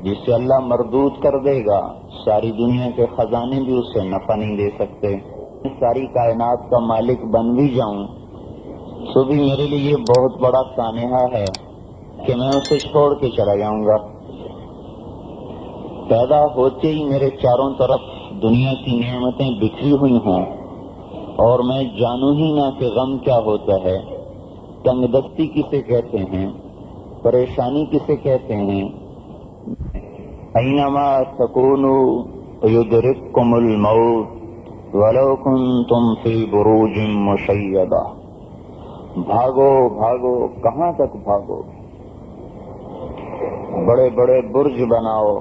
جسے اللہ مردود کر دے گا، ساری دنیا کے خزانے بھی اس سے نفع نہیں دے سکتے، ساری کائنات کا مالک بن بھی جاؤں تو بھی میرے لیے یہ بہت بڑا سانحہ ہے کہ میں اسے چھوڑ کے چلا جاؤں گا۔ پیدا ہوتے ہی میرے چاروں طرف دنیا کی نعمتیں بکھری ہوئی ہوں اور میں جانوں ہی نہ کہ غم کیا ہوتا ہے، تنگ دستی کسے کہتے ہیں، پریشانی کسے کہتے ہیں۔ اینما تکونوا یدرککم الموت ولو کنتم فی بروج مشیدہ۔ بھاگو بھاگو، کہاں تک بھاگو؟ بڑے بڑے برج بناؤ،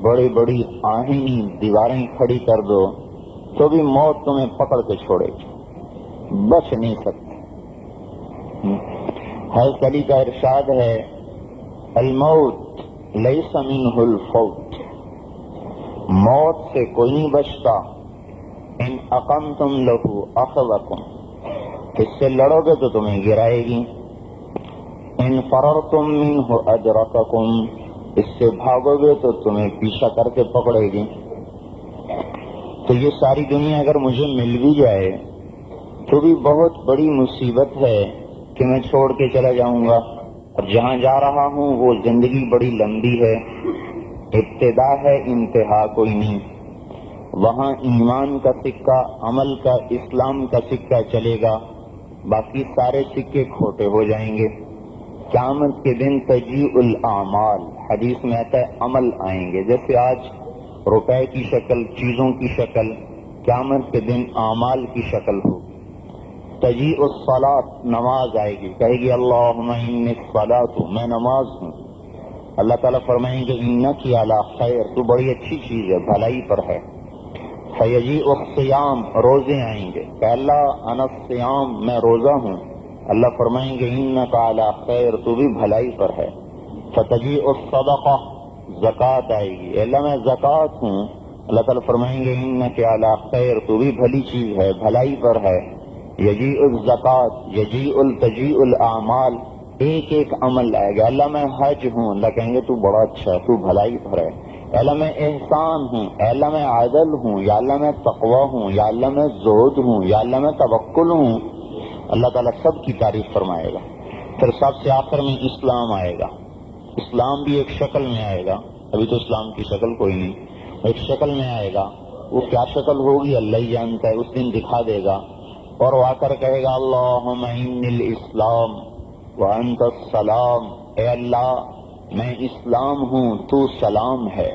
بڑی بڑی آہنی دیواریں کھڑی کر دو تو بھی موت تمہیں پکڑ کے چھوڑے گی، بچ نہیں سکتے۔ حضرت علی کا ارشاد ہے، الموت لیس منہ الفوت، موت سے کوئی نہیں بچتا، ان اقمتم لہ اخذکم، اس سے لڑو گے تو تمہیں گرائے گی، ان فررتم منہ ادرککم، اس سے بھاگو گے تو تمہیں پیچھا کر کے پکڑے گی۔ تو یہ ساری دنیا اگر مجھے مل بھی جائے تو بھی بہت بڑی مصیبت ہے کہ میں چھوڑ کے چلا جاؤں گا، اور جہاں جا رہا ہوں وہ زندگی بڑی لمبی ہے، ابتدا ہے انتہا کوئی نہیں، وہاں ایمان کا سکہ، عمل کا، اسلام کا سکہ چلے گا، باقی سارے سکے کھوٹے ہو جائیں گے۔ قیامت کے دن تجیء الاعمال، حدیث میں آتا ہے عمل آئیں گے، جیسے آج روپے کی شکل، چیزوں کی شکل، قیامت کے دن اعمال کی شکل ہوگی۔ تجیء الصلاۃ، نماز آئے گی، کہے گی اللہم انی الصلاۃ، میں نماز ہوں، اللہ تعالیٰ فرمائیں گے انک علی خیر، تو بڑی اچھی چیز ہے، بھلائی پر ہے۔ فیجیء الصیام، روزے آئیں گے، کہ اللہ انا الصیام، میں روزہ ہوں، اللہ فرمائیں گے انک علی خیر، تو بھی بھلائی پر ہے۔ فتجیء الصدقہ، زکوٰۃ آئے گی، اے اللہ میں زکوٰۃ ہوں، اللہ تعالیٰ فرمائیں گے انک علی خیر، تو بھی بھلی چیز ہے، بھلائی پر ہے۔ یجیء الزکوٰۃ، تجیء الاعمال، ایک ایک عمل آئے گا، اللہ میں حج ہوں، اللہ کہیں گے تو بڑا اچھا ہے، تو بھلائی پر ہے۔ اے اللہ میں احسان ہوں، اے اللہ میں عدل ہوں، یا اللہ میں تقوی ہوں، یا اللہ میں زہد ہوں، یا اللہ میں توکل ہوں، اللہ تعالیٰ سب کی تعریف فرمائے گا۔ پھر سب سے آخر میں اسلام آئے گا، اسلام بھی ایک شکل میں آئے گا، ابھی تو اسلام کی شکل کوئی نہیں، ایک شکل میں آئے گا، وہ کیا شکل ہوگی اللہ ہی جانتا ہے، اس دن دکھا دے گا، اور وہ آ کر کہے گا اللہم انی الاسلام وانت السلام، اے اللہ میں اسلام ہوں، تو سلام ہے۔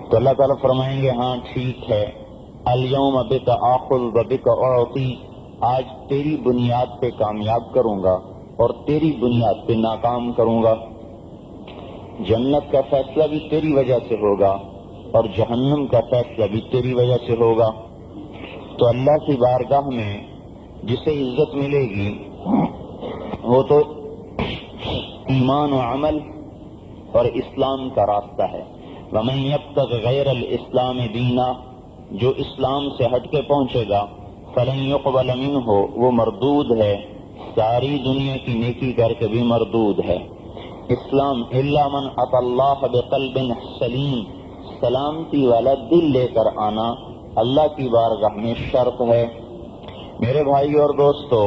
تو اللہ تعالیٰ فرمائیں گے ہاں ٹھیک ہے، الیوم بک آخذ وبک اعطی، آج تیری بنیاد پہ کامیاب کروں گا اور تیری بنیاد پہ ناکام کروں گا، جنت کا فیصلہ بھی تیری وجہ سے ہوگا اور جہنم کا فیصلہ بھی تیری وجہ سے ہوگا۔ تو اللہ کی بارگاہ میں جسے عزت ملے گی وہ تو ایمان و عمل اور اسلام کا راستہ ہے۔ وَمَن يَبْتَغِ غَيْرَ الْإِسْلَامِ دِينًا، جو اسلام سے ہٹ کے پہنچے گا فَلَن يُقْبَلَ مِنْهُ، وہ مردود ہے، ساری دنیا کی نیکی کر کے بھی مردود ہے۔ اسلام إِلَّا مَنْ أَتَى اللَّهَ بِقَلْبٍ سَلِيمٍ، سلامتی والا دل لے کر آنا اللہ کی بارگاہ میں شرط ہے۔ میرے بھائی اور دوستو،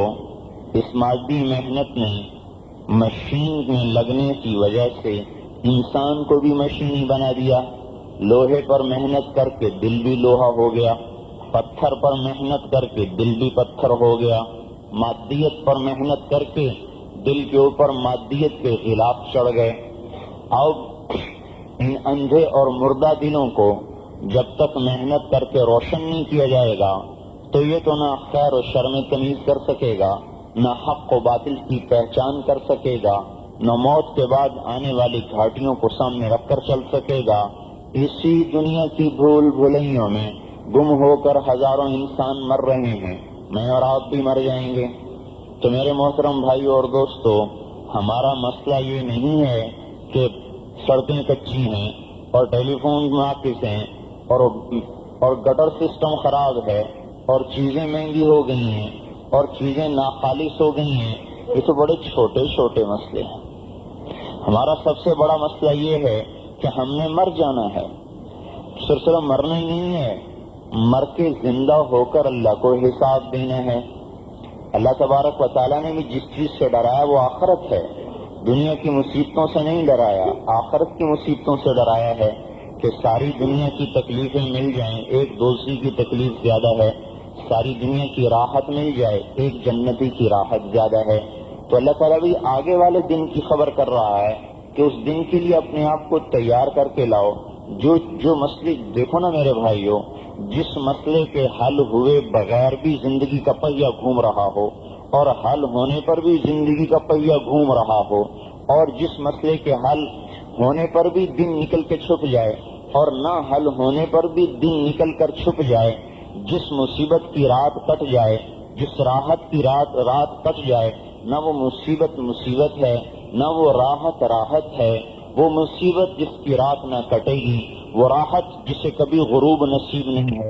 اس مادی محنت نے مشین میں لگنے کی وجہ سے انسان کو بھی مشینی بنا دیا، لوہے پر محنت کر کے دل بھی لوہا ہو گیا، پتھر پر محنت کر کے دل بھی پتھر ہو گیا، مادیت پر محنت کر کے دل کے اوپر مادیت کے غلاف چڑھ گئے۔ اب ان اندھے اور مردہ دلوں کو جب تک محنت کر کے روشن نہیں کیا جائے گا تو یہ تو نہ خیر و شر میں تمیز کر سکے گا، نہ حق و باطل کی پہچان کر سکے گا، نہ موت کے بعد آنے والی گھاٹیوں کو سامنے رکھ کر چل سکے گا۔ اسی دنیا کی بھول بھلائیوں میں گم ہو کر ہزاروں انسان مر رہے ہیں، میں اور آپ بھی مر جائیں گے۔ تو میرے محترم بھائی اور دوستو، ہمارا مسئلہ یہ نہیں ہے کہ سڑکیں کچی ہیں اور ٹیلی فون ناقص ہیں اور گٹر سسٹم خراب ہے اور چیزیں مہنگی ہو گئی ہیں اور چیزیں ناخالص ہو گئی ہیں، یہ تو بڑے چھوٹے چھوٹے مسئلے ہیں۔ ہمارا سب سے بڑا مسئلہ یہ ہے کہ ہم نے مر جانا ہے، صرف مرنا ہی نہیں ہے، مر کے زندہ ہو کر اللہ کو حساب دینا ہے۔ اللہ تبارک و تعالیٰ نے بھی جس چیز سے ڈرایا وہ آخرت ہے، دنیا کی مصیبتوں سے نہیں ڈرایا، آخرت کی مصیبتوں سے ڈرایا ہے کہ ساری دنیا کی تکلیفیں مل جائیں، ایک دوسری کی تکلیف زیادہ ہے، ساری دنیا کی راحت مل جائے، ایک جنتی کی راحت زیادہ ہے۔ تو اللہ تعالیٰ بھی آگے والے دن کی خبر کر رہا ہے کہ اس دن کے لیے اپنے آپ کو تیار کر کے لاؤ۔ جو مسئلے دیکھو نا میرے بھائیو، جس مسئلے کے حل ہوئے بغیر بھی زندگی کا پہیہ گھوم رہا ہو اور حل ہونے پر بھی زندگی کا پہیہ گھوم رہا ہو، اور جس مسئلے کے حل ہونے پر بھی دن نکل کے چھپ جائے اور نہ حل ہونے پر بھی دن نکل کر چھپ جائے، جس مصیبت کی رات کٹ جائے، جس راحت کی رات کٹ جائے، نہ وہ مصیبت ہے نہ وہ راحت ہے، وہ مصیبت جس کی رات نہ کٹے گی، وہ راحت جسے کبھی غروب نصیب نہیں ہے،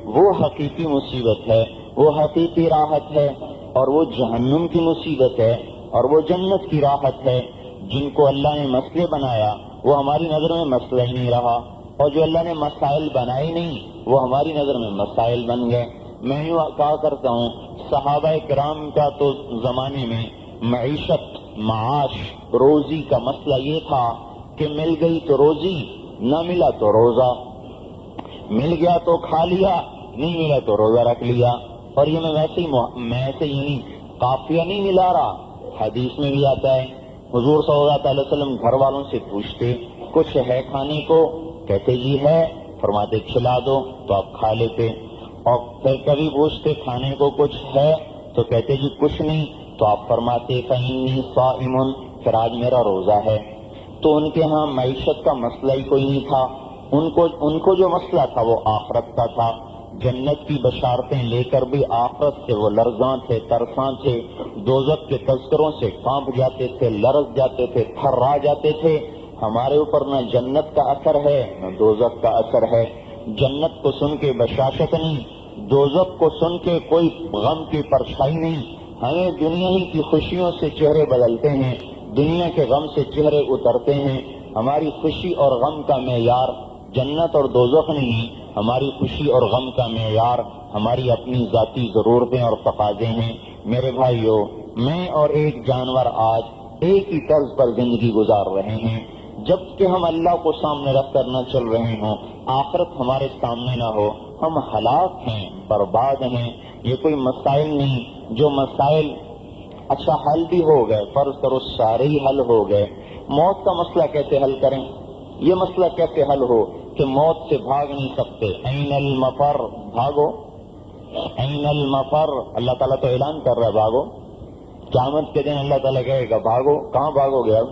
وہ حقیقی مصیبت ہے، وہ حقیقی راحت ہے، اور وہ جہنم کی مصیبت ہے اور وہ جنت کی راحت ہے۔ جن کو اللہ نے مسئلے بنایا وہ ہماری نظر میں مسئلہ ہی نہیں رہا، اور جو اللہ نے مسائل بنائے نہیں وہ ہماری نظر میں مسائل بن گئے۔ میں یوں کہا کرتا ہوں، صحابہ کرام کا تو زمانے میں معیشت، معاش، روزی کا مسئلہ یہ تھا کہ مل گئی تو روزی، نہ ملا تو روزہ، مل گیا تو کھا لیا، نہیں ملا تو روزہ رکھ لیا۔ اور یہ میں ایسے ہی نہیں قافیہ نہیں ملا رہا، حدیث میں بھی آتا ہے، حضور صلی اللہ علیہ وسلم گھر والوں سے پوچھتے کچھ ہے کھانے کو، کہتے جی ہے، فرماتے کھلا دو تو آپ کھا لیتے، اور پھر کبھی پوچھتے کھانے کو کچھ ہے تو کہتے جی کچھ نہیں، تو آپ فرماتے فإنی صائم، پھر آج میرا روزہ ہے۔ تو ان کے ہاں معیشت کا مسئلہ ہی کوئی نہیں تھا، ان کو جو مسئلہ تھا وہ آخرت کا تھا۔ جنت کی بشارتیں لے کر بھی آخرت سے وہ لرزاں تھے، ترساں تھے، دوزخ کے تذکروں سے کانپ جاتے تھے، لرز جاتے تھے، تھرا جاتے تھے۔ ہمارے اوپر نہ جنت کا اثر ہے نہ دوزخ کا اثر ہے، جنت کو سن کے بشاشت نہیں، دوزخ کو سن کے کوئی غم کی پرچھائی نہیں۔ ہمیں دنیا ہی کی خوشیوں سے چہرے بدلتے ہیں، دنیا کے غم سے چہرے اترتے ہیں۔ ہماری خوشی اور غم کا معیار جنت اور دوزخ نہیں، ہماری خوشی اور غم کا معیار ہماری اپنی ذاتی ضرورتیں اور تقاضے ہیں۔ میرے بھائیو، میں اور ایک جانور آج ایک ہی طرز پر زندگی گزار رہے ہیں، جب کہ ہم اللہ کو سامنے رکھ کر نہ چل رہے ہوں، آخرت ہمارے سامنے نہ ہو، ہم ہلاک ہیں، برباد ہیں۔ یہ کوئی مسائل نہیں، جو مسائل اچھا حل بھی ہو گئے، فرض کرو سارے ہی حل ہو گئے، موت کا مسئلہ کیسے حل کریں؟ یہ مسئلہ کیسے حل ہو کہ موت سے بھاگ نہیں سکتے؟ این المفر، بھاگو، این المفر، اللہ تعالیٰ تو اعلان کر رہا ہے بھاگو۔ قیامت کے دن اللہ تعالیٰ کہے گا بھاگو، کہاں بھاگو گے؟ اب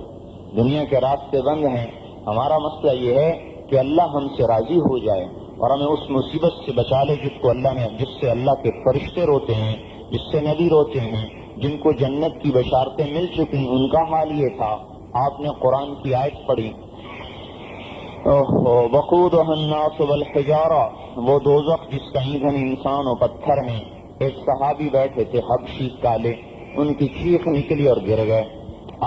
دنیا کے راستے بند ہیں۔ ہمارا مسئلہ یہ ہے کہ اللہ ہم سے راضی ہو جائے اور ہمیں اس مصیبت سے بچا لے جس سے اللہ کے فرشتے روتے ہیں، جس سے نبی روتے ہیں، جن کو جنت کی بشارتیں مل چکی ہیں۔ ان کا حال یہ تھا، آپ نے قرآن کی آیت پڑھی، وقودها الناس والحجارہ، وہ دوزخ جس کا ایندھن انسان و پتھر ہیں۔ ایک صحابی بیٹھے تھے حبشی کالے، ان کی چیخ نکلی اور گر گئے۔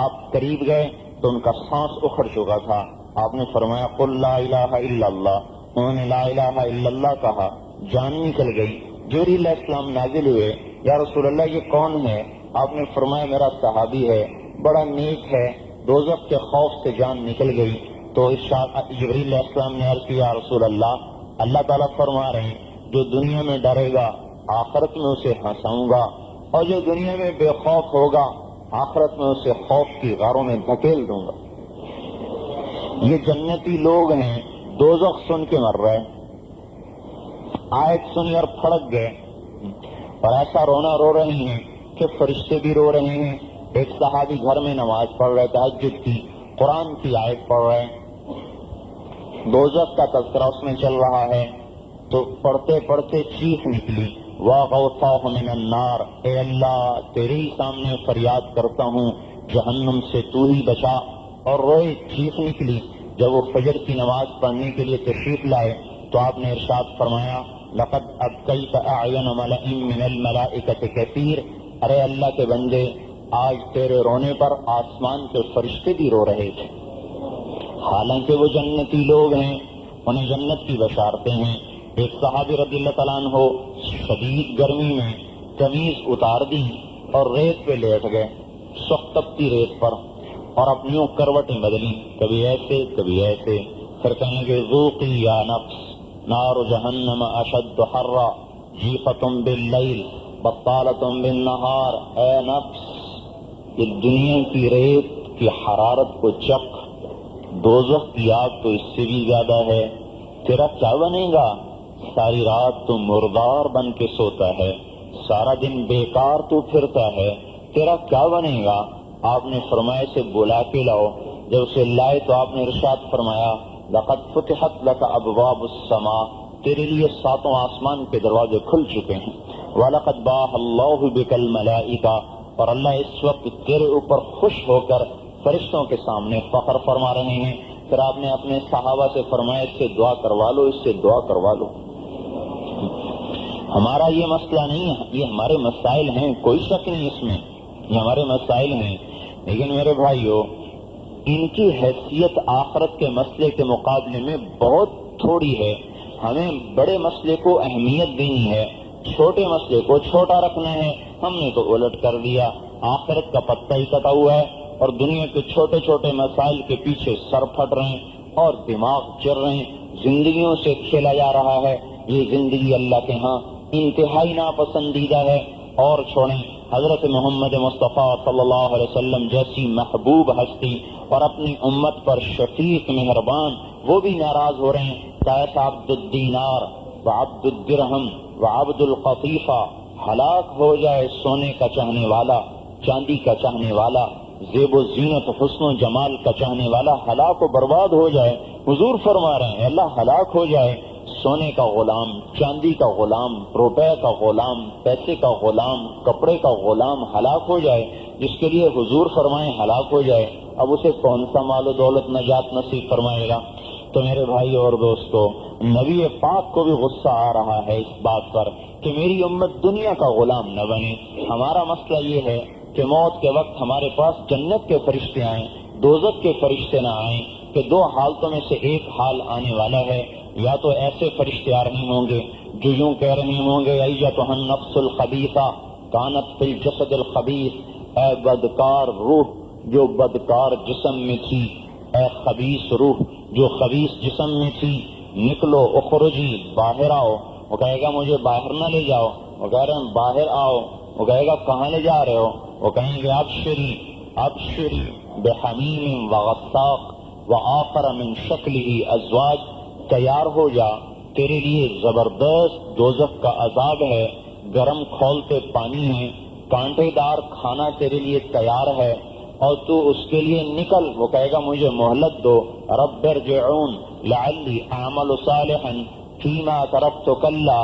آپ قریب گئے تو ان کا سانس اکھڑ چکا تھا۔ آپ نے فرمایا قل لا الہ الا اللہ، انہوں نے لا الہ الا اللہ کہا، جان نکل گئی۔ جبریل علیہ السلام نازل ہوئے، یا رسول اللہ یہ کون ہے؟ آپ نے فرمایا میرا صحابی ہے، بڑا نیک ہے، دوزخ کے خوف سے جان نکل گئی۔ تو جبریل علیہ السلام نے عرض کیا یا رسول اللہ، اللہ تعالیٰ فرما رہے ہیں جو دنیا میں ڈرے گا آخرت میں اسے ہنساؤں گا، اور جو دنیا میں بے خوف ہوگا آخرت میں اسے خوف کی غاروں میں دھکیل دوں گا۔ یہ جنتی لوگ ہیں، دوزخ سن کے مر رہے، آیت سنی اور پھڑک گئے، اور ایسا رونا رو رہے ہیں کہ فرشتے بھی رو رہے ہیں۔ ایک صحابی گھر میں نماز پڑھ رہے، تہجد کی، قرآن کی آیت پڑھ رہے، دوزخ کا تذکرہ اس میں چل رہا ہے، تو پڑھتے پڑھتے چیخ نکلی، وَغَوْثَاهُ مِنَ النَّارِ، اے اللہ تیرے ہی سامنے فریاد کرتا ہوں جہنم سے تو ہی بچا۔ اور روئے، چیخ نکلی۔ جب وہ فجر کی نماز پڑھنے کے لیے تشریف لائے تو آپ نے ارشاد فرمایا لَقَدْ أَبْكَيْتَ أَعْيُنَ مَلَئٍ مِّنَ الْمَلَائِكَةِ كَثِيرٌ، ارے اللہ کے بندے، آج تیرے رونے پر آسمان کے فرشتے بھی رو رہے تھے۔ حالانکہ وہ جنتی لوگ ہیں، انہیں جنت کی بشارتیں ہیں۔ ایک صحابی رضی اللہ تعالیٰ عنہ شدید گرمی میں قمیض اتار دی اور ریت پہ لیٹ گئے، سخت تپتی ریت پر، اور اپنیوں کروٹیں بدلی، کبھی ایسے کبھی ایسے، پھر کہیں گے ذوقی یا نفس نار جہنم اشد حرا جیفتم باللیل بطالتم بالنہار، اے نفس یہ دنیا کی ریت کی حرارت کو چکھ، دوزخ کی آگ تو اس سے بھی زیادہ ہے، تیرا کیا بنے گا؟ ساری رات تو مردار بن کے سوتا ہے، سارا دن بیکار تو پھرتا ہے، تیرا کیا بنے گا؟ آپ نے فرمایا سے بلا کے لاؤ۔ جب اسے لائے تو آپ نے ارشاد فرمایا لقد فتحت لك ابواب السماء، تیرے لیے ساتوں آسمان کے دروازے کھل چکے ہیں، وَلَقَدْ بَاهَ اللَّهُ بِكَ الْمَلَائِكَةَ، اور اللہ اس وقت تیرے اوپر خوش ہو کر فرشتوں کے سامنے فخر فرما رہے ہیں۔ پھر آپ نے اپنے صحابہ سے فرمایا اس سے دعا کروا لو، اس سے دعا کروا لو۔ ہمارا یہ مسئلہ نہیں ہے، یہ ہمارے مسائل ہیں، کوئی شک نہیں اس میں، یہ ہمارے مسائل ہیں، لیکن میرے بھائیو ان کی حیثیت آخرت کے مسئلے کے مقابلے میں بہت تھوڑی ہے۔ ہمیں بڑے مسئلے کو اہمیت دینی ہے، چھوٹے مسئلے کو چھوٹا رکھنا ہے۔ ہم نے تو الٹ کر دیا، آخرت کا پتہ ہی کٹا ہوا ہے اور دنیا کے چھوٹے چھوٹے مسائل کے پیچھے سر پھٹ رہے ہیں اور دماغ چر رہے ہیں، زندگیوں سے کھیلا جا رہا ہے۔ یہ زندگی اللہ کے ہاں انتہائی ناپسندیدہ ہے۔ اور چھوڑیں، حضرت محمد مصطفیٰ صلی اللہ علیہ وسلم جیسی محبوب ہستی اور اپنی امت پر شفیق مہربان، وہ بھی ناراض ہو رہے ہیں۔ کیسا عبد الدینار وعبد الدرہم وعبد القطیفہ، ہلاک ہو جائے سونے کا چاہنے والا، چاندی کا چاہنے والا، زیب و زینت حسن و جمال کا چاہنے والا ہلاک و برباد ہو جائے۔ حضور فرما رہے ہیں اللہ ہلاک ہو جائے، سونے کا غلام، چاندی کا غلام، روپے کا غلام، پیسے کا غلام، کپڑے کا غلام ہلاک ہو جائے، جس کے لیے حضور فرمائے ہلاک ہو جائے، اب اسے کون سا مال و دولت نجات نصیب فرمائے گا؟ تو میرے بھائی اور دوستو، نبی پاک کو بھی غصہ آ رہا ہے اس بات پر کہ میری امت دنیا کا غلام نہ بنے۔ ہمارا مسئلہ یہ ہے کہ موت کے وقت ہمارے پاس جنت کے فرشتے آئیں، دوزخ کے فرشتے نہ آئیں، کہ دو حالتوں میں سے ایک حال آنے والا ہے، یا تو ایسے فرشتے آ رہے ہوں گے جو یوں کہہ رہے ہوں گے ایتھا النفس الخبیثہ کانت فی الجسد الخبیث، اے بدکار روح جو بدکار جسم میں تھی، اے خبیث روح جو خبیث جسم میں تھی، نکلو اخرجی، باہر آؤ۔ وہ کہے گا مجھے باہر نہ لے جاؤ، وہ کہہ رہے ہیں باہر آؤ، وہ کہے گا کہاں لے جا رہے ہو؟ وہ کہیں گے ابشری ابشری بحمیم وغساق وآخر من شکلہ ازواج، تیار ہو جا، تیرے لیے زبردست دوزخ کا عذاب ہے، گرم کھولتے پانی ہے، کانٹے دار کھانا تیرے لیے تیار ہے، اور تو اس کے لیے نکل۔ وہ کہے گا مجھے مہلت دو، رب ارجعون لعلی اعمل صالحا فیما ترکت کلا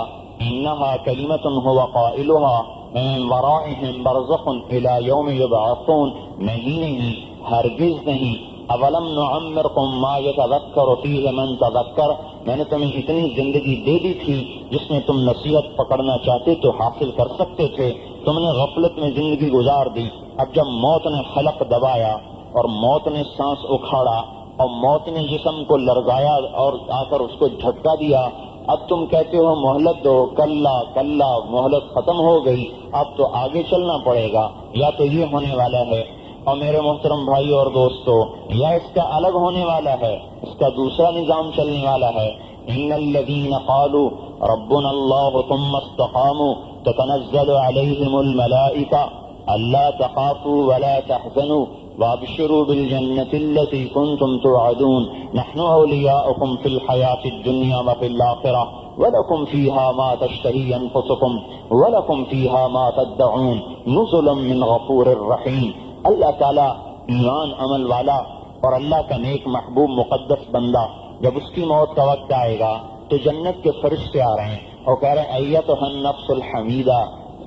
انہا کلمۃ هو قائلها من ورائهم برزخ الى یوم یبعثون، نہیں ہرگز نہیں، اولم نعمرکم ما یتذکر فیہ من تذکر، میں نے تمہیں اتنی زندگی دے دی تھی جس میں تم نصیحت پکڑنا چاہتے تو حاصل کر سکتے تھے، تم نے غفلت میں زندگی گزار دی۔ اب جب موت نے حلق دبایا اور موت نے سانس اکھاڑا اور موت نے جسم کو لرزایا اور آ کر اس کو جھٹکا دیا، اب تم کہتے ہو مہلت دو، کلا کلا مہلت ختم ہو گئی، اب تو آگے چلنا پڑے گا، یا تو یہ ہونے والا ہے۔ اور میرے محترم بھائی اور دوستو، یا اس کا الگ ہونے والا ہے، اس کا دوسرا نظام چلنے والا ہے۔ ان الذین قالوا ربنا اللہ ثم استقاموا تتنزل علیہم الملائکہ الا تخافوا ولا تحزنوا وابشروا بالجنة التي كنتم توعدون نحن اولیاؤکم فی الحیاة الدنیا وفی الآخرہ ولکم فیہا ما تشتہی انفسکم ولکم فیہا ما تدعون نزلا من غفور الرحیم۔ اللہ تعالیٰ ایمان عمل والا اور اللہ کا نیک محبوب مقدس بندہ جب اس کی موت کا وقت آئے گا تو جنت کے فرشتے آ رہے ہیں اور کہہ رہے ہیں ایتھا النفس الحمیدہ،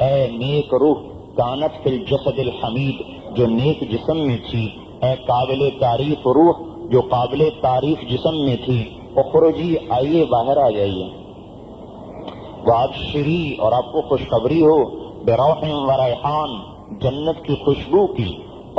اے نیک روح کانت فی الجسد الحمید، جو نیک جسم میں تھی، اے قابل تعریف روح جو قابل تعریف جسم میں تھی، اخرجی، آئیے باہر آ جائیے، وابشری، اور آپ کو خوشخبری ہو، بروح و ریحان، جنت کی خوشبو کی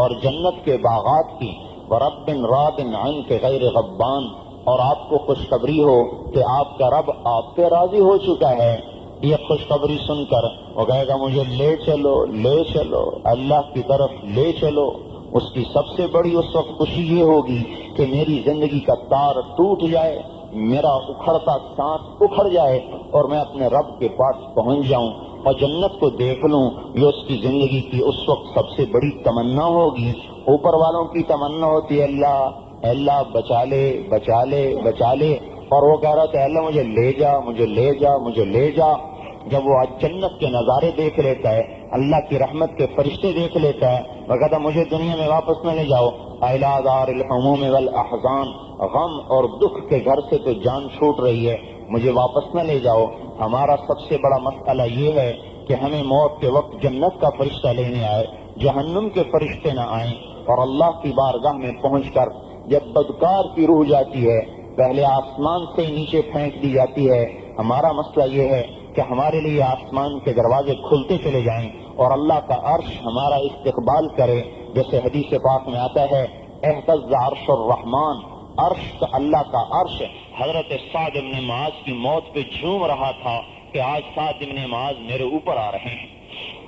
اور جنت کے باغات کی، ورب راض عنک غیر غضبان، اور آپ کو خوشخبری ہو کہ آپ کا رب آپ پہ راضی ہو چکا ہے۔ یہ خوشخبری سن کر وہ کہے گا مجھے لے چلو لے چلو، اللہ کی طرف لے چلو۔ اس کی سب سے بڑی اس وقت خوشی یہ ہوگی کہ میری زندگی کا تار ٹوٹ جائے، میرا اکھڑتا سانس اکھڑ جائے اور میں اپنے رب کے پاس پہنچ جاؤں اور جنت کو دیکھ لوں۔ یہ اس کی زندگی کی اس وقت سب سے بڑی تمنا ہوگی۔ اوپر والوں کی تمنا ہوتی ہے اللہ اللہ بچا لے بچا لے بچا لے، اور وہ کہہ رہا تھا اللہ مجھے لے جا مجھے لے جا مجھے لے جا۔ جب وہ جنت کے نظارے دیکھ لیتا ہے، اللہ کی رحمت کے فرشتے دیکھ لیتا ہے، وہ کہتا مجھے دنیا میں واپس نہ لے جاؤ، اِلیٰ دار الہموم والاحزان، غم اور دکھ کے گھر سے تو جان چھوٹ رہی ہے، مجھے واپس نہ لے جاؤ۔ ہمارا سب سے بڑا مسئلہ یہ ہے کہ ہمیں موت کے وقت جنت کا فرشتہ لینے آئے، جہنم کے فرشتے نہ آئیں، اور اللہ کی بارگاہ میں پہنچ کر جب بدکار کی روح جاتی ہے پہلے آسمان سے نیچے پھینک دی جاتی ہے۔ ہمارا مسئلہ یہ ہے کہ ہمارے لیے آسمان کے دروازے کھلتے چلے جائیں اور اللہ کا عرش ہمارا استقبال کرے، جیسے حدیث پاک میں آتا ہے اہتز عرش الرحمن، عرش کا اللہ کا عرش حضرت سعد بن معاذ کی موت پہ جھوم رہا تھا کہ آج سعد بن معاذ میرے اوپر آ رہے ہیں،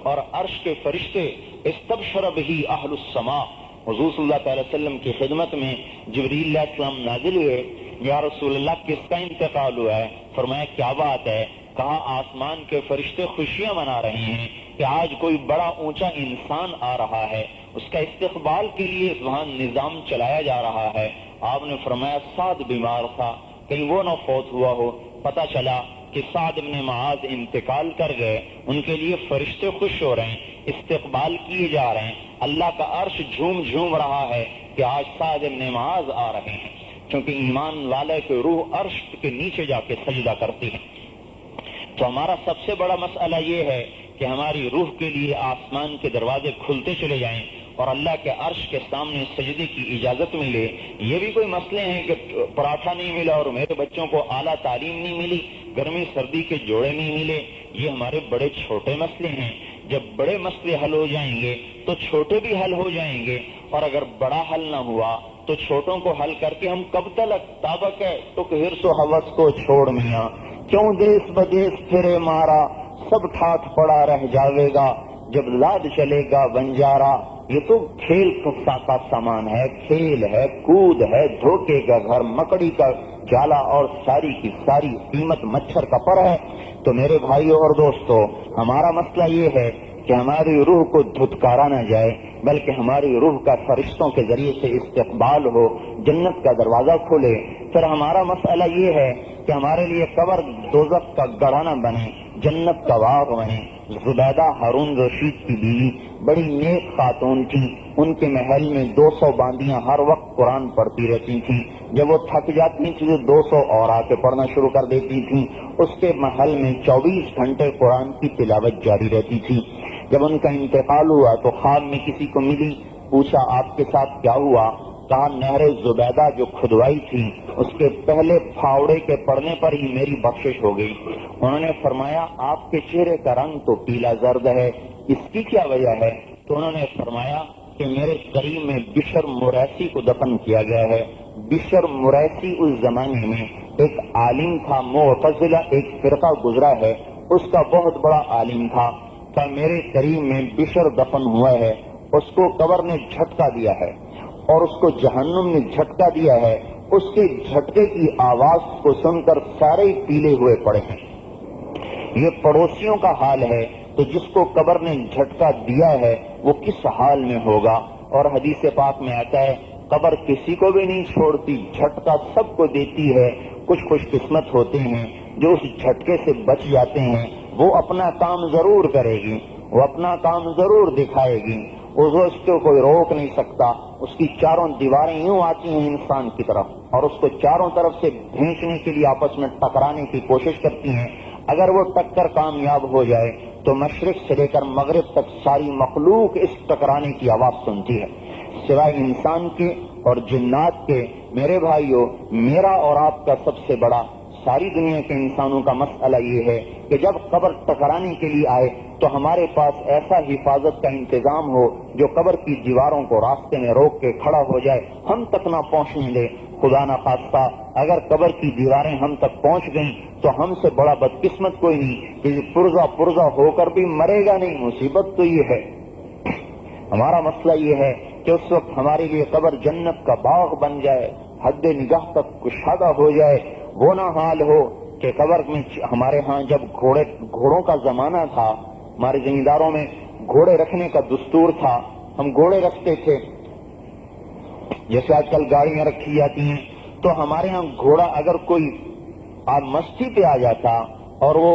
اور عرش کے فرشتے استبشر بہ اہل السماء، حضور صلی اللہ تعالی وسلم کی خدمت میں جبریل علیہ السلام نازل ہوئے، یا رسول اللہ کس کا انتقال ہوا ہے؟ فرمایا کیا بات ہے؟ کہا آسمان کے فرشتے خوشیاں منا رہے ہیں کہ آج کوئی بڑا اونچا انسان آ رہا ہے، اس کا استقبال کے لیے وہاں نظام چلایا جا رہا ہے۔ آپ نے فرمایا سعد بیمار تھا، کہیں وہ نہ فوت ہوا ہو۔ پتہ چلا کہ سعد بن معاذ انتقال کر گئے، ان کے لیے فرشتے خوش ہو رہے ہیں، استقبال کیے جا رہے ہیں، اللہ کا عرش جھوم جھوم رہا ہے کہ آج سعد بن معاذ آ رہے ہیں، کیونکہ ایمان والے کی روح عرش کے نیچے جا کے سجدہ کرتی ہے۔ تو ہمارا سب سے بڑا مسئلہ یہ ہے کہ ہماری روح کے لیے آسمان کے دروازے کھلتے چلے جائیں اور اللہ کے عرش کے سامنے سجدے کی اجازت ملے۔ یہ بھی کوئی مسئلے ہیں کہ پراٹھا نہیں ملا اور میرے بچوں کو اعلیٰ تعلیم نہیں ملی، گرمی سردی کے جوڑے نہیں ملے، یہ ہمارے بڑے چھوٹے مسئلے ہیں۔ جب بڑے مسئلے حل ہو جائیں گے تو چھوٹے بھی حل ہو جائیں گے، اور اگر بڑا حل نہ ہوا تو چھوٹوں کو حل کر کے ہم کب تلک تابک ہے تو ہرس و حوث کو چھوڑ میاں، کیوں دیس بدیس پھرے مارا، سب ٹھاٹ پڑا رہ جاوے گا، جب لاد چلے گا بنجارا۔ یہ تو کھیل کا سامان ہے، کھیل ہے، کود ہے، دھوکے کا گھر، مکڑی کا جالا، اور ساری کی ساری قیمت مچھر کا پر ہے۔ تو میرے بھائیوں اور دوستو، ہمارا مسئلہ یہ ہے کہ ہماری روح کو دھتکارا نہ جائے، بلکہ ہماری روح کا فرشتوں کے ذریعے سے استقبال ہو، جنت کا دروازہ کھولے۔ پھر ہمارا مسئلہ یہ ہے کہ ہمارے لیے قبر دوزخ کا گڑھا نہ بنے، جنت کا باغ بنے۔ زبیدہ ہارون رشید کی بیوی بڑی نیک خاتون تھی، ان کے محل میں 200 باندیاں ہر وقت قرآن پڑھتی رہتی تھیں، جب وہ تھک جاتی تھی تو 200 اور آ کے پڑھنا شروع کر دیتی تھیں۔ اس کے محل میں 24 گھنٹے قرآن کی تلاوت جاری رہتی تھی۔ جب ان کا انتقال ہوا تو خواب میں کسی کو ملی، پوچھا آپ کے ساتھ کیا ہوا؟ کہا نہر زبیدہ جو کھدوائی تھی اس کے پہلے پھاوڑے کے پڑنے پر ہی میری بخشش ہو گئی۔ انہوں نے فرمایا آپ کے چہرے کا رنگ تو پیلا زرد ہے، اس کی کیا وجہ ہے؟ تو انہوں نے فرمایا کہ میرے قریب میں بشر مریسی کو دفن کیا گیا ہے۔ بشر مریسی اس زمانے میں ایک عالم تھا، معتزلہ ایک فرقہ گزرا ہے، اس کا بہت بڑا عالم تھا، کہ میرے قریب میں بشر دفن ہوا ہے، اس کو قبر نے جھٹکا دیا ہے اور اس کو جہنم نے جھٹکا دیا ہے، اس کے جھٹکے کی آواز کو سن کر سارے پیلے ہوئے پڑے ہیں۔ یہ پڑوسیوں کا حال ہے، تو جس کو قبر نے جھٹکا دیا ہے وہ کس حال میں ہوگا؟ اور حدیث پاک میں آتا ہے قبر کسی کو بھی نہیں چھوڑتی، جھٹکا سب کو دیتی ہے۔ کچھ خوش قسمت ہوتے ہیں جو اس جھٹکے سے بچ جاتے ہیں، وہ اپنا کام ضرور کرے گی، وہ اپنا کام ضرور دکھائے گی، اس کو کوئی روک نہیں سکتا۔ اس کی چاروں دیواریں یوں آتی ہیں انسان کی طرف اور اس کو چاروں طرف سے بھینچنے کے لیے آپس میں ٹکرانے کی کوشش کرتی ہیں۔ اگر وہ ٹکر کامیاب ہو جائے تو مشرق سے لے کر مغرب تک ساری مخلوق اس ٹکرانے کی آواز سنتی ہے، سوائے انسان کے اور جنات کے۔ میرے بھائیوں، میرا اور آپ کا سب سے بڑا ساری دنیا کے انسانوں کا مسئلہ یہ ہے کہ جب قبر ٹکرانے کے لیے آئے تو ہمارے پاس ایسا حفاظت کا انتظام ہو جو قبر کی دیواروں کو راستے میں روک کے کھڑا ہو جائے، ہم تک نہ پہنچنے دے۔ خدا نہ خواستہ اگر قبر کی دیواریں ہم تک پہنچ گئیں تو ہم سے بڑا بدقسمت کوئی نہیں کہ پرزا ہو کر بھی مرے گا نہیں۔ مصیبت تو یہ ہے، ہمارا مسئلہ یہ ہے کہ اس وقت ہمارے لیے قبر جنت کا باغ بن جائے، حد نگاہ تک کشادہ ہو جائے۔ وہ نہ حال ہو کہ قبر میں ہمارے ہاں جب گھوڑوں کا زمانہ تھا، ہمارے زمینداروں میں گھوڑے رکھنے کا دستور تھا، ہم گھوڑے رکھتے تھے جیسے آج کل گاڑیاں رکھی جاتی ہیں، تو ہمارے ہاں گھوڑا اگر کوئی مستی پہ آ جاتا اور وہ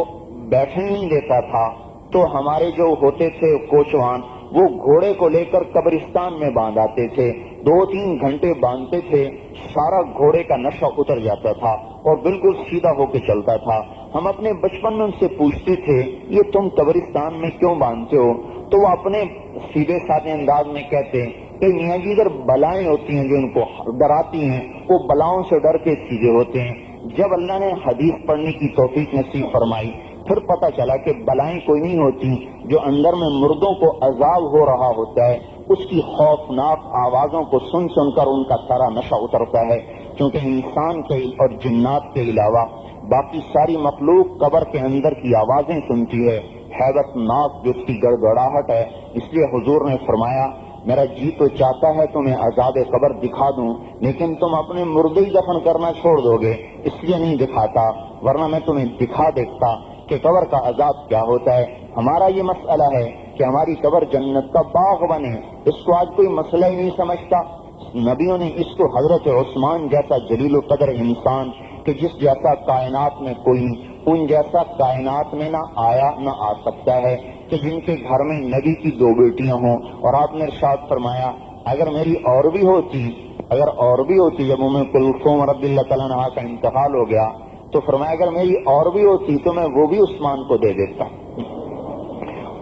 بیٹھنے نہیں دیتا تھا تو ہمارے جو ہوتے تھے کوچوان وہ گھوڑے کو لے کر قبرستان میں باندھ آتے تھے، 2-3 گھنٹے باندھتے تھے، سارا گھوڑے کا نشہ اتر جاتا تھا اور بالکل سیدھا ہو کے چلتا تھا۔ ہم اپنے بچپن میں ان سے پوچھتے تھے یہ تم قبرستان میں کیوں باندھتے ہو؟ تو وہ اپنے سیدھے سادے انداز میں کہتے کہ میاں جی ادھر بلائیں ہوتی ہیں جو ان کو ڈراتی ہیں، وہ بلاؤں سے ڈر کے سیدھے ہوتے ہیں۔ جب اللہ نے حدیث پڑھنے کی توفیق نصیب فرمائی پھر پتہ چلا کہ بلائیں کوئی نہیں ہوتی، جو اندر میں مردوں کو عذاب ہو رہا ہوتا ہے اس کی خوفناک آوازوں کو سن سن کر ان کا سارا نشہ اترتا ہے، کیونکہ انسان کے اور جنات کے علاوہ باقی ساری مخلوق قبر کے اندر کی آوازیں سنتی ہے، حیبت ناک جو اس کی گڑگڑاہٹ ہے۔ اس لیے حضور نے فرمایا میرا جی تو چاہتا ہے تمہیں عذاب قبر دکھا دوں لیکن تم اپنے مردے ہی دفن کرنا چھوڑ دو گے، اس لیے نہیں دکھاتا، ورنہ میں تمہیں دکھا دیتا کہ قبر کا عذاب کیا ہوتا ہے۔ ہمارا یہ مسئلہ ہے کہ ہماری قبر جنت کا باغ بنے، اس کو آج کوئی مسئلہ ہی نہیں سمجھتا۔ نبیوں نے اس کو حضرت عثمان جیسا جلیل القدر انسان کہ جس جیسا کائنات میں کوئی ان جیسا کائنات میں نہ آیا نہ آ سکتا ہے، کہ جن کے گھر میں نبی کی 2 بیٹیاں ہوں، اور آپ نے ارشاد فرمایا اگر میری اور بھی ہوتی جب ام کلثوم رضی اللہ تعالیٰ عنہا کا انتقال ہو گیا تو فرمایا اگر میری اور بھی ہوتی تو میں وہ بھی عثمان کو دے دیتا۔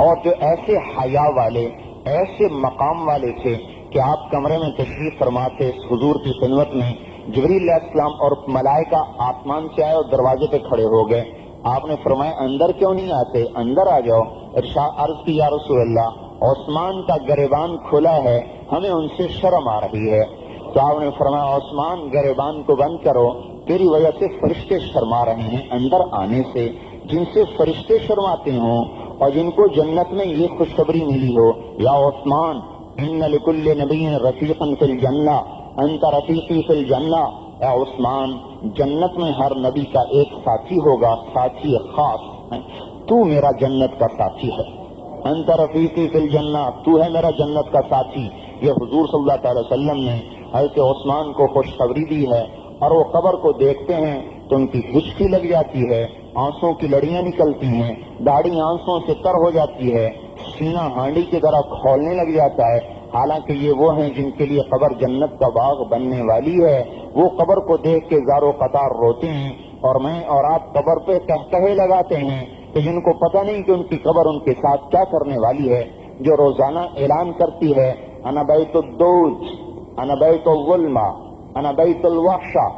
اور جو ایسے حیا والے ایسے مقام والے تھے کہ آپ کمرے میں تشریف فرماتے حضور کی خدمت میں جبریل علیہ السلام اور ملائکہ آسمان سے آئے اور دروازے پہ کھڑے ہو گئے، آپ نے فرمایا اندر کیوں نہیں آتے، اندر آ جاؤ۔ ارشاد عرض کی یا رسول اللہ عثمان کا گریبان کھلا ہے، ہمیں ان سے شرم آ رہی ہے۔ تو آپ نے فرمایا عثمان گریبان کو بند کرو، تیری وجہ سے فرشتے شرما رہے ہیں اندر آنے سے۔ جن سے فرشتے شرماتے ہوں اور جن کو جنت میں یہ خوشخبری ملی ہو یا عثمان ان لکل نبی رفیقا فی الجنہ انت رفیقی فی الجنہ، اے عثمان جنت میں ہر نبی کا ایک ساتھی ہوگا، ساتھی خاص، تو میرا جنت کا ساتھی ہے۔ انت رفیقی فی الجنہ، تو ہے میرا جنت کا ساتھی۔ یہ حضور صلی اللہ تعالی وسلم نے حضرت عثمان کو خوشخبری دی ہے، اور وہ قبر کو دیکھتے ہیں تو ان کی ہچکی لگ جاتی ہے، آنسوں کی لڑیاں نکلتی ہیں، داڑھی آنسوں سے تر ہو جاتی ہے، سینہ ہانڈی کی طرح کھولنے لگ جاتا ہے۔ حالانکہ یہ وہ ہیں جن کے لیے قبر جنت کا باغ بننے والی ہے، وہ قبر کو دیکھ کے زار و قطار روتے ہیں، اور میں اور آپ قبر پہ قہقہے لگاتے ہیں کہ جن کو پتہ نہیں کہ ان کی قبر ان کے ساتھ کیا کرنے والی ہے، جو روزانہ اعلان کرتی ہے انا بیت الدوج، انا بیت الظلم، انا بیت الوحشہ،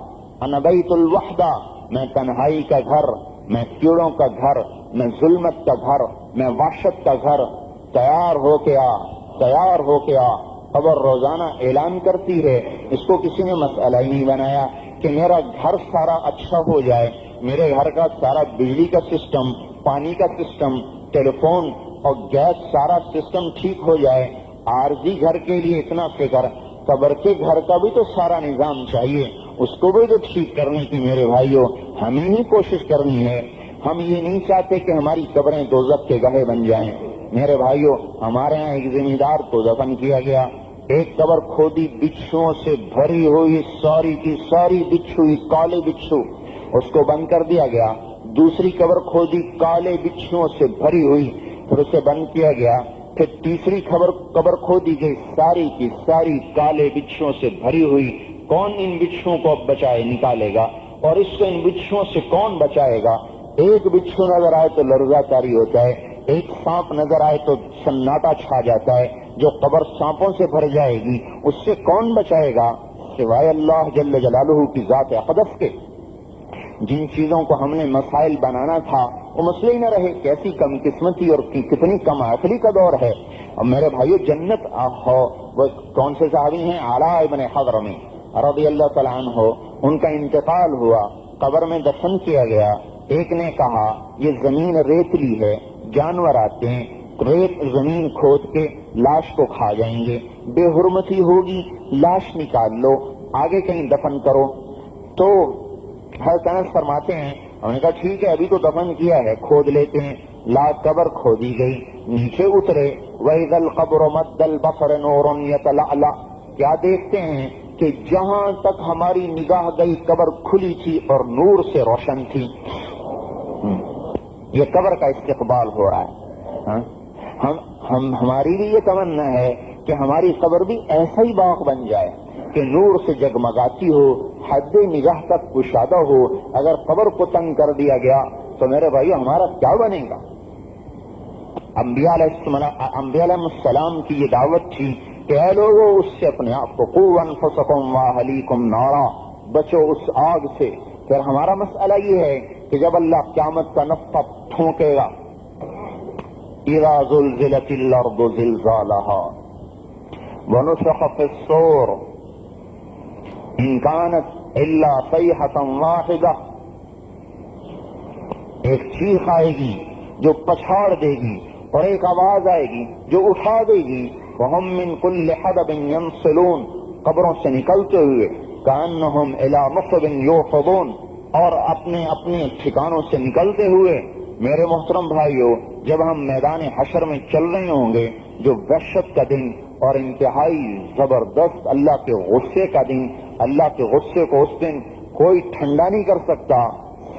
انا بیت الوحدہ، میں تنہائی کا گھر، میں کیڑوں کا گھر، میں ظلمت کا گھر، میں وحشت کا گھر، تیار ہو کے آ، تیار ہو کے آ۔ قبر روزانہ اعلان کرتی ہے، اس کو کسی نے مسئلہ ہی نہیں بنایا کہ میرا گھر سارا اچھا ہو جائے، میرے گھر کا سارا بجلی کا سسٹم، پانی کا سسٹم، ٹیلی فون اور گیس سارا سسٹم ٹھیک ہو جائے۔ عارضی گھر کے لیے اتنا فکر، قبر کے گھر کا بھی تو سارا نظام چاہیے، اس کو بھی تو ٹھیک کرنے کی میرے بھائیوں ہمیں ہی کوشش کرنی ہے۔ ہم یہ نہیں چاہتے کہ ہماری قبریں دوزخ کے گڑھے بن جائیں۔ میرے بھائیوں ہمارے ہاں ایک زمیندار کو دفن کیا گیا، ایک قبر کھودی بچھوؤں سے بھری ہوئی، ساری کی ساری بچھو، کالے بچھو، اس کو بند کر دیا گیا۔ دوسری قبر کھودی کالے بچھوؤں سے بھری ہوئی، پھر اسے بند کیا گیا۔ پھر تیسری قبر کھودی گئی، ساری کی ساری کالے بچھوؤں سے بھری ہوئی۔ کون ان بچھوؤں کو اب بچائے نکالے گا، اور اس کو ان بچھوؤں سے کون بچائے گا؟ ایک بچھو نظر آئے تو لرزہ طاری ہوتا ہے، ایک سانپ نظر آئے تو سناٹا چھا جاتا ہے۔ جو قبر سانپوں سے بھر جائے گی اس سے کون بچائے گا سوائے اللہ جل جلالہ کی ذات اقدس کے؟ جن چیزوں کو ہم نے مسائل بنانا تھا وہ مسئلے ہی نہ رہے. کیسی کم قسمتی اور کتنی کم عقلی کا دور ہے. اور میرے بھائیو جنت ہو وہ کون سے صحابی ہیں؟ علاء ابن حضرمی رضی اللہ تعالیٰ عنہ. ان کا انتقال ہوا, قبر میں دفن کیا گیا. ایک نے کہا یہ زمین ریتلی ہے, جانور آتے ہیں, ریت زمین کھود کے لاش کو کھا جائیں گے, بے حرمتی ہوگی, لاش نکال لو, آگے کہیں دفن کرو. تو حضرت انس فرماتے ہیں ہم نے کہا ٹھیک ہے ابھی تو دفن کیا ہے, کھود لیتے ہیں. قبر کھودی گئی, نیچے اترے. وَإِذَا الْقَبْرُ مَدَّ الْبَصَرِ نُورٌ يَتَلَأْلَأُ. کیا دیکھتے ہیں کہ جہاں تک ہماری نگاہ گئی قبر کھلی تھی اور نور سے روشن تھی. یہ قبر کا استقبال ہو رہا ہے. ہماری بھی یہ تمنا ہے کہ ہماری قبر بھی ایسا ہی باغ بن جائے کہ نور سے جگمگاتی ہو, حد نگاہ تک کشادہ ہو. اگر قبر کو تنگ کر دیا گیا تو میرے بھائیو ہمارا کیا بنے گا؟ انبیاء علیہ السلام کی یہ دعوت تھی کہ اے لوگو اس سے اپنے آپ کو قوا انفسکم واہلیکم نارا, بچو اس آگ سے. پھر ہمارا مسئلہ یہ ہے کہ جب اللہ قیامت کا نفخہ پھونکے گا, اذا زلزلت الارض زلزالها ونفخ في الصور ان كانت الا صيحة واحدة, ایک چیخ آئے گی جو پچھاڑ دے گی اور ایک آواز آئے گی جو اٹھا دے گی. وهم من كل حدب ينسلون, قبروں سے نکلتے ہوئے, كأنهم الى نصب يوفضون, اور اپنے اپنے ٹھکانوں سے نکلتے ہوئے. میرے محترم بھائیو, جب ہم میدان حشر میں چل رہے ہوں گے, جو وحشت کا دن اور انتہائی زبردست اللہ کے غصے کا دن, اللہ کے غصے کو اس دن کوئی ٹھنڈا نہیں کر سکتا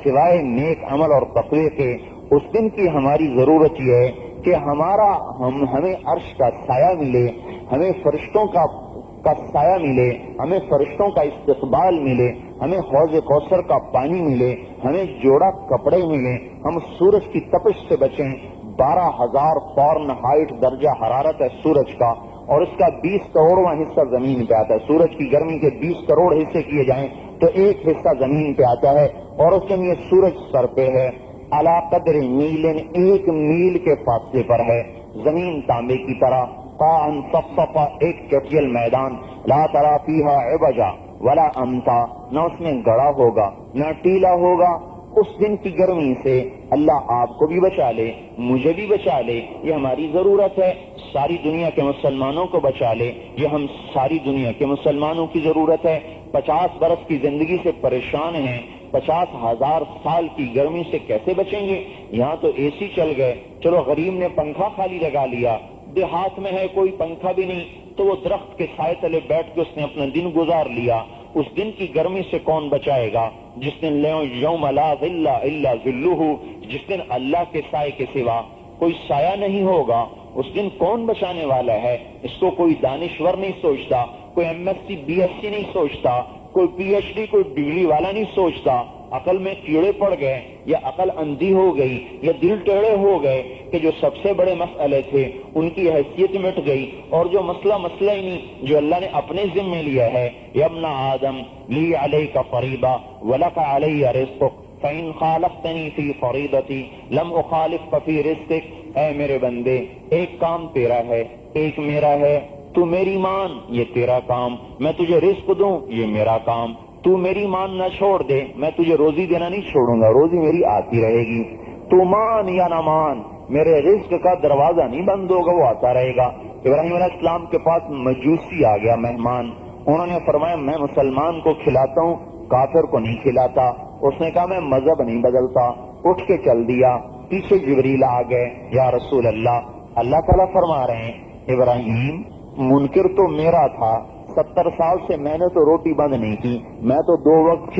سوائے نیک عمل اور تقوی کے. اس دن کی ہماری ضرورت یہ ہے کہ ہمیں عرش کا سایہ ملے, ہمیں فرشتوں کا سایہ ملے, ہمیں فرشتوں کا استقبال ملے, ہمیں حوض کوثر کا پانی ملے, ہمیں جوڑا کپڑے ملے, ہم سورج کی تپش سے بچیں. 12,000 فارنہائٹ درجہ حرارت ہے سورج کا, اور اس کا 20 کروڑواں حصہ زمین پہ آتا ہے. سورج کی گرمی کے 20 کروڑ حصے کیے جائیں تو ایک حصہ زمین پہ آتا ہے, اور اس کے لیے سورج سر پہ ہے. علی قدر میلن, 1 میل کے فاصلے پر ہے. زمین تانبے کی طرح, قاعا صفصفا, ایک چٹیل میدان. لا تری فیہا عوجا ولا امتا, نہ اس میں گڑا ہوگا نہ ٹیلا ہوگا. اس دن کی گرمی سے اللہ آپ کو بھی بچا لے, مجھے بھی بچا لے, یہ ہماری ضرورت ہے. ساری دنیا کے مسلمانوں کو بچا لے, یہ ہم ساری دنیا کے مسلمانوں کی ضرورت ہے. 50 برس کی زندگی سے پریشان ہیں, 50,000 سال کی گرمی سے کیسے بچیں گے؟ یہاں تو اے سی چل گئے, چلو غریب نے پنکھا خالی لگا لیا, دیہات میں ہے کوئی پنکھا بھی نہیں تو وہ درخت کے سائے تلے بیٹھ کے اس نے اپنا دن گزار لیا. اس دن کی گرمی سے کون بچائے گا؟ جس دن یوم لا ظل الا ظلہ, جس دن اللہ کے سائے کے سوا کوئی سایہ نہیں ہوگا, اس دن کون بچانے والا ہے؟ اس کو کوئی دانشور نہیں سوچتا, کوئی MSc BSc نہیں سوچتا, کوئی PhD کوئی ڈگری والا نہیں سوچتا. عقل میں کیڑے پڑ گئے, یا عقل اندھی ہو گئی, یا دل ٹیڑے ہو گئے کہ جو سب سے بڑے مسئلے تھے ان کی حیثیت مٹ گئی, اور جو مسئلہ ہی نہیں جو اللہ نے اپنے ذمے لیا ہے. یا ابن آدم لی علیک فریضہ ولک علی رزقک فإن خالفتنی فی فریضتی لم اخالفک فی رزقک. اے میرے بندے, ایک کام تیرا ہے, ایک میرا ہے. تو میری مان, یہ تیرا کام. میں تجھے رزق دوں, یہ میرا کام. تو میری مان نہ چھوڑ دے, میں تجھے روزی دینا نہیں چھوڑوں گا, روزی میری آتی رہے گی. تو مان یا نہ مان, میرے رزق کا دروازہ نہیں بند ہوگا, وہ آتا رہے گا. ابراہیم علیہ السلام کے پاس مجوسی آ گیا, مہمان. انہوں نے فرمایا میں مسلمان کو کھلاتا ہوں, کافر کو نہیں کھلاتا. اس نے کہا میں مذہب نہیں بدلتا. اٹھ کے چل دیا. پیچھے جبریل آ گئے, یا رسول اللہ, اللہ تعالیٰ فرما رہے ہیں ابراہیم منکر تو میرا تھا, 70 سال سے میں نے تو روٹی بند نہیں کی, میں تو 2 وقت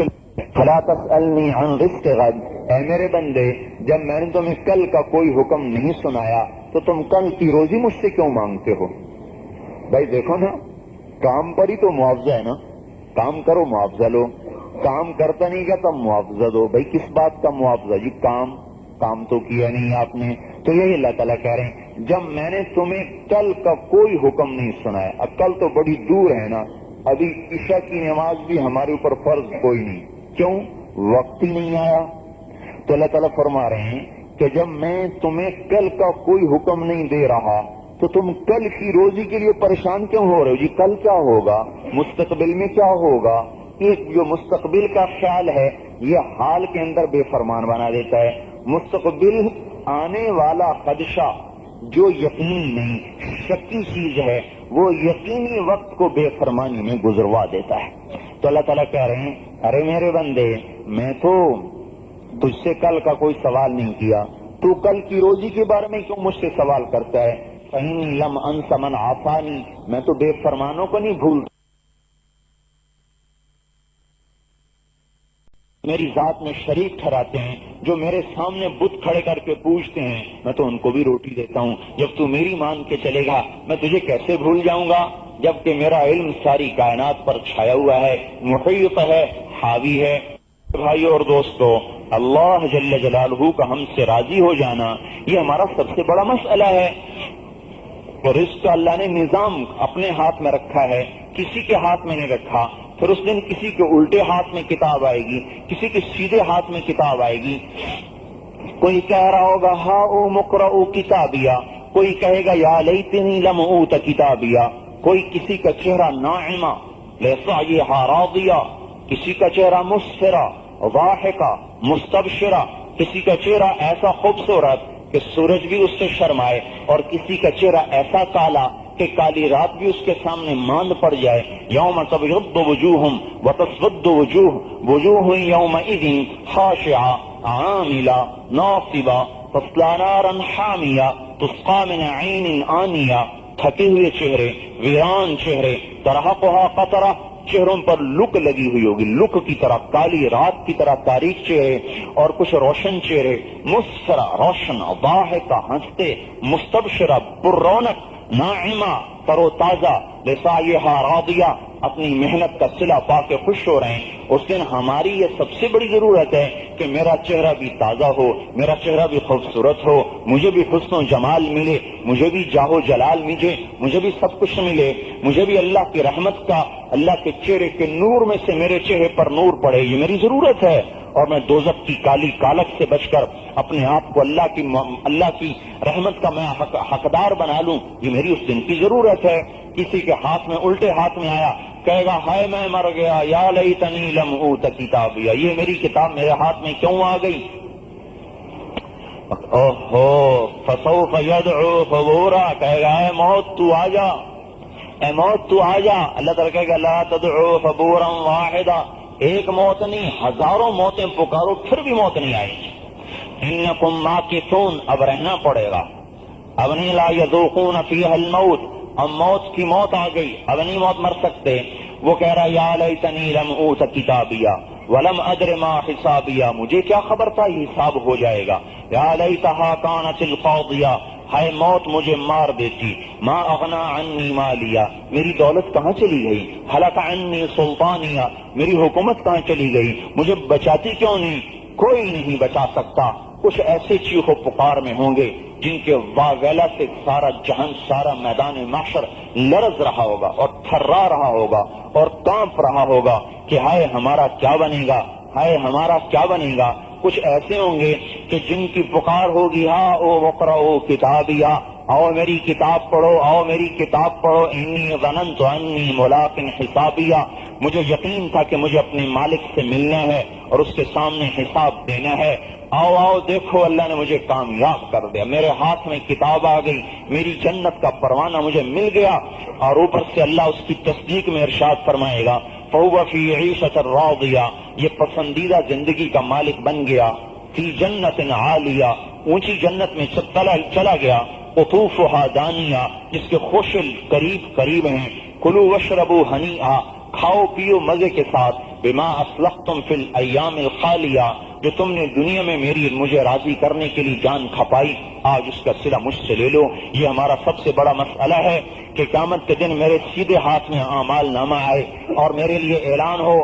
فلا تسألنی عن رزق غد. اے میرے بندے, جب میں نے تمہیں کل کا کوئی حکم نہیں سنایا تو تم کل کی روزی مجھ سے کیوں مانگتے ہو؟ بھائی دیکھو نا, کام پر ہی تو معاوضہ ہے نا, کام کرو معاوضہ لو, کام کرتا نہیں کیا تب معاوضہ دو. بھائی کس بات کا معاوضہ جی؟ کام تو کیا نہیں آپ نے. تو یہی اللہ تعالیٰ کہہ رہے ہیں جب میں نے تمہیں کل کا کوئی حکم نہیں سنایا, اب کل تو بڑی دور ہے نا, ابھی عشاء کی نماز بھی ہمارے اوپر فرض کوئی نہیں. کیوں؟ وقت ہی نہیں آیا. تو اللہ تعالیٰ فرما رہے ہیں کہ جب میں تمہیں کل کا کوئی حکم نہیں دے رہا تو تم کل کی روزی کے لیے پریشان کیوں ہو رہے ہو؟ جی کل کیا ہوگا، مستقبل میں کیا ہوگا. ایک جو مستقبل کا خیال ہے یہ حال کے اندر بے فرمان بنا دیتا ہے. مستقبل آنے والا خدشہ جو یقینی نہیں، شکی چیز ہے، وہ یقینی وقت کو بے فرمانی میں گزروا دیتا ہے. تو اللہ تعالیٰ کہہ رہے ہیں ارے میرے بندے، میں تو تجھ سے کل کا کوئی سوال نہیں کیا، تو کل کی روزی کے بارے میں کیوں مجھ سے سوال کرتا ہے؟ فَإِنِّي لَمْ أَنْسَ مَنْ عَصَانِي، میں تو بے فرمانوں کو نہیں بھولتا. میری ذات میں شریک ٹھہراتے ہیں، جو میرے سامنے بت کھڑے کر کے پوچھتے ہیں، میں تو ان کو بھی روٹی دیتا ہوں. جب تو میری مان کے چلے گا میں تجھے کیسے بھول جاؤں گا، جبکہ میرا علم ساری کائنات پر چھایا ہوا ہے، محیط ہے، حاوی ہے. بھائیو اور دوستو، اللہ جل جلالہ کا ہم سے راضی ہو جانا یہ ہمارا سب سے بڑا مسئلہ ہے. اور رزق کا اللہ نے نظام اپنے ہاتھ میں رکھا ہے، کسی کے ہاتھ میں نہیں رکھا. پھر اس دن کسی کے الٹے ہاتھ میں کتاب آئے گی، کسی کے سیدھے ہاتھ میں کتاب آئے گی. کوئی کہہ رہا ہوگا ہا او مقرؤ کتابیہ، کوئی کہے گا یا لیتنی لم اوت کتابیہ. کوئی کسی کا چہرہ ناعمہ لسعیہا راضیہ، کسی کا چہرہ مسفرہ ضاحکہ مستبشرہ، کسی کا چہرہ ایسا خوبصورت کہ سورج بھی اس سے شرمائے، اور کسی کا چہرہ ایسا کالا کہ کالی رات بھی اس کے سامنے ماند پڑ جائے. یوم تبیض وجوہ وتسود وجوہ، وجوہ یومئذ خاشعہ عاملہ ناصبہ تصلی نارا حامیہ تسقی من عین آنیہ. تھکے ہوئے چہرے، ویران چہرے، ترہقھا قطرہ، چہروں پر لک لگی ہوئی ہوگی، لک کی طرح، کالی رات کی طرح تاریک چہرے، اور کچھ روشن چہرے، مسفرہ روشن، ضاحکہ ہنستے، مستبشرہ پررونق، ناعمہ تر و تازہ، لسعیہا راضیہ اپنی محنت کا صلہ پا کے خوش ہو رہے ہیں. اس دن ہماری یہ سب سے بڑی ضرورت ہے کہ میرا چہرہ بھی تازہ ہو، میرا چہرہ بھی خوبصورت ہو، مجھے بھی حسن و جمال ملے، مجھے بھی جاہ و جلال ملے، مجھے بھی سب کچھ ملے، مجھے بھی اللہ کی رحمت کا، اللہ کے چہرے کے نور میں سے میرے چہرے پر نور پڑے. یہ میری ضرورت ہے. اور میں دوزخ کی کالی کالک سے بچ کر اپنے آپ کو اللہ کی رحمت کا میں حقدار بنا لوں، یہ میری اس دن کی ضرورت ہے. کسی کے ہاتھ میں الٹے ہاتھ میں آیا، کہے گا ہائے میں مر گیا، یا لیتنی لم اوت کتابیہ، یہ میری کتاب میرے ہاتھ میں کیوں آ گئی. اوہو فسوف یدعو ثبورا، کہے گا اے موت تو آ جا، اے موت تو آ جا. اللہ تعالیٰ کہے گا لا تدعو ثبورا واحدا، ایک موت نہیں ہزاروں موتیں پکارو پھر بھی موت نہیں آئے گی. انکم ماکثون، اب رہنا پڑے گا. اب نہیں لا یذوقون فیہا الموت، اب موت کی موت آ گئی، اب نہیں موت مر سکتے. وہ کہہ رہا یا لیتنی لم اوت کتابیہ ولم ادر ما حسابیہ، مجھے کیا خبر تھا یہ حساب ہو جائے گا. یا لیتہا کانت القاضیہ، ہائے موت مجھے مار دیتی. ما اغنا عنی مالیہ، میری دولت کہاں چلی گئی. ہلک عنی سلطانیہ، میری حکومت کہاں چلی گئی، مجھے بچاتی کیوں نہیں. کوئی نہیں بچا سکتا. کچھ ایسے چیخ و پکار میں ہوں گے جن کے واویلا سے سارا جہان، سارا میدان محشر لرز رہا ہوگا اور تھرا رہا ہوگا اور کانپ رہا ہوگا کہ ہائے ہمارا کیا بنے گا، ہائے ہمارا کیا بنے گا. کچھ ایسے ہوں گے کہ جن کی پکار ہوگی ہاں او اقرؤ کتابیہ، آؤ میری کتاب پڑھو، آؤ میری کتاب پڑھو. انی ظننت انی ملاق حسابیہ، مجھے یقین تھا کہ مجھے اپنے مالک سے ملنا ہے اور اس کے سامنے حساب دینا ہے. آؤ آؤ دیکھو اللہ نے مجھے کامیاب کر دیا، میرے ہاتھ میں کتاب آ گئی، میری جنت کا پروانہ مجھے مل گیا. اور اوپر سے اللہ اس کی تصدیق میں ارشاد فرمائے گا فَهُوَ فِي عِيشَةٍ رَاضِيَةٍ، یہ پسندیدہ زندگی کا مالک بن گیا. فی جنت عالیہ، اونچی جنت میں چلا گیا. قطوفها دانیہ، جس کے خوشل قریب قریب ہیں. کلوا واشربوا ہنیئا، کھاؤ پیو مزے کے ساتھ. بما اسلفتم فی الایام الخالیہ، جو تم نے دنیا میں مجھے راضی کرنے کے لیے جان کھپائی، آج اس کا صلہ مجھ سے لے لو. یہ ہمارا سب سے بڑا مسئلہ ہے کہ قیامت کے دن میرے سیدھے ہاتھ میں اعمال نامہ آئے اور میرے لیے اعلان ہو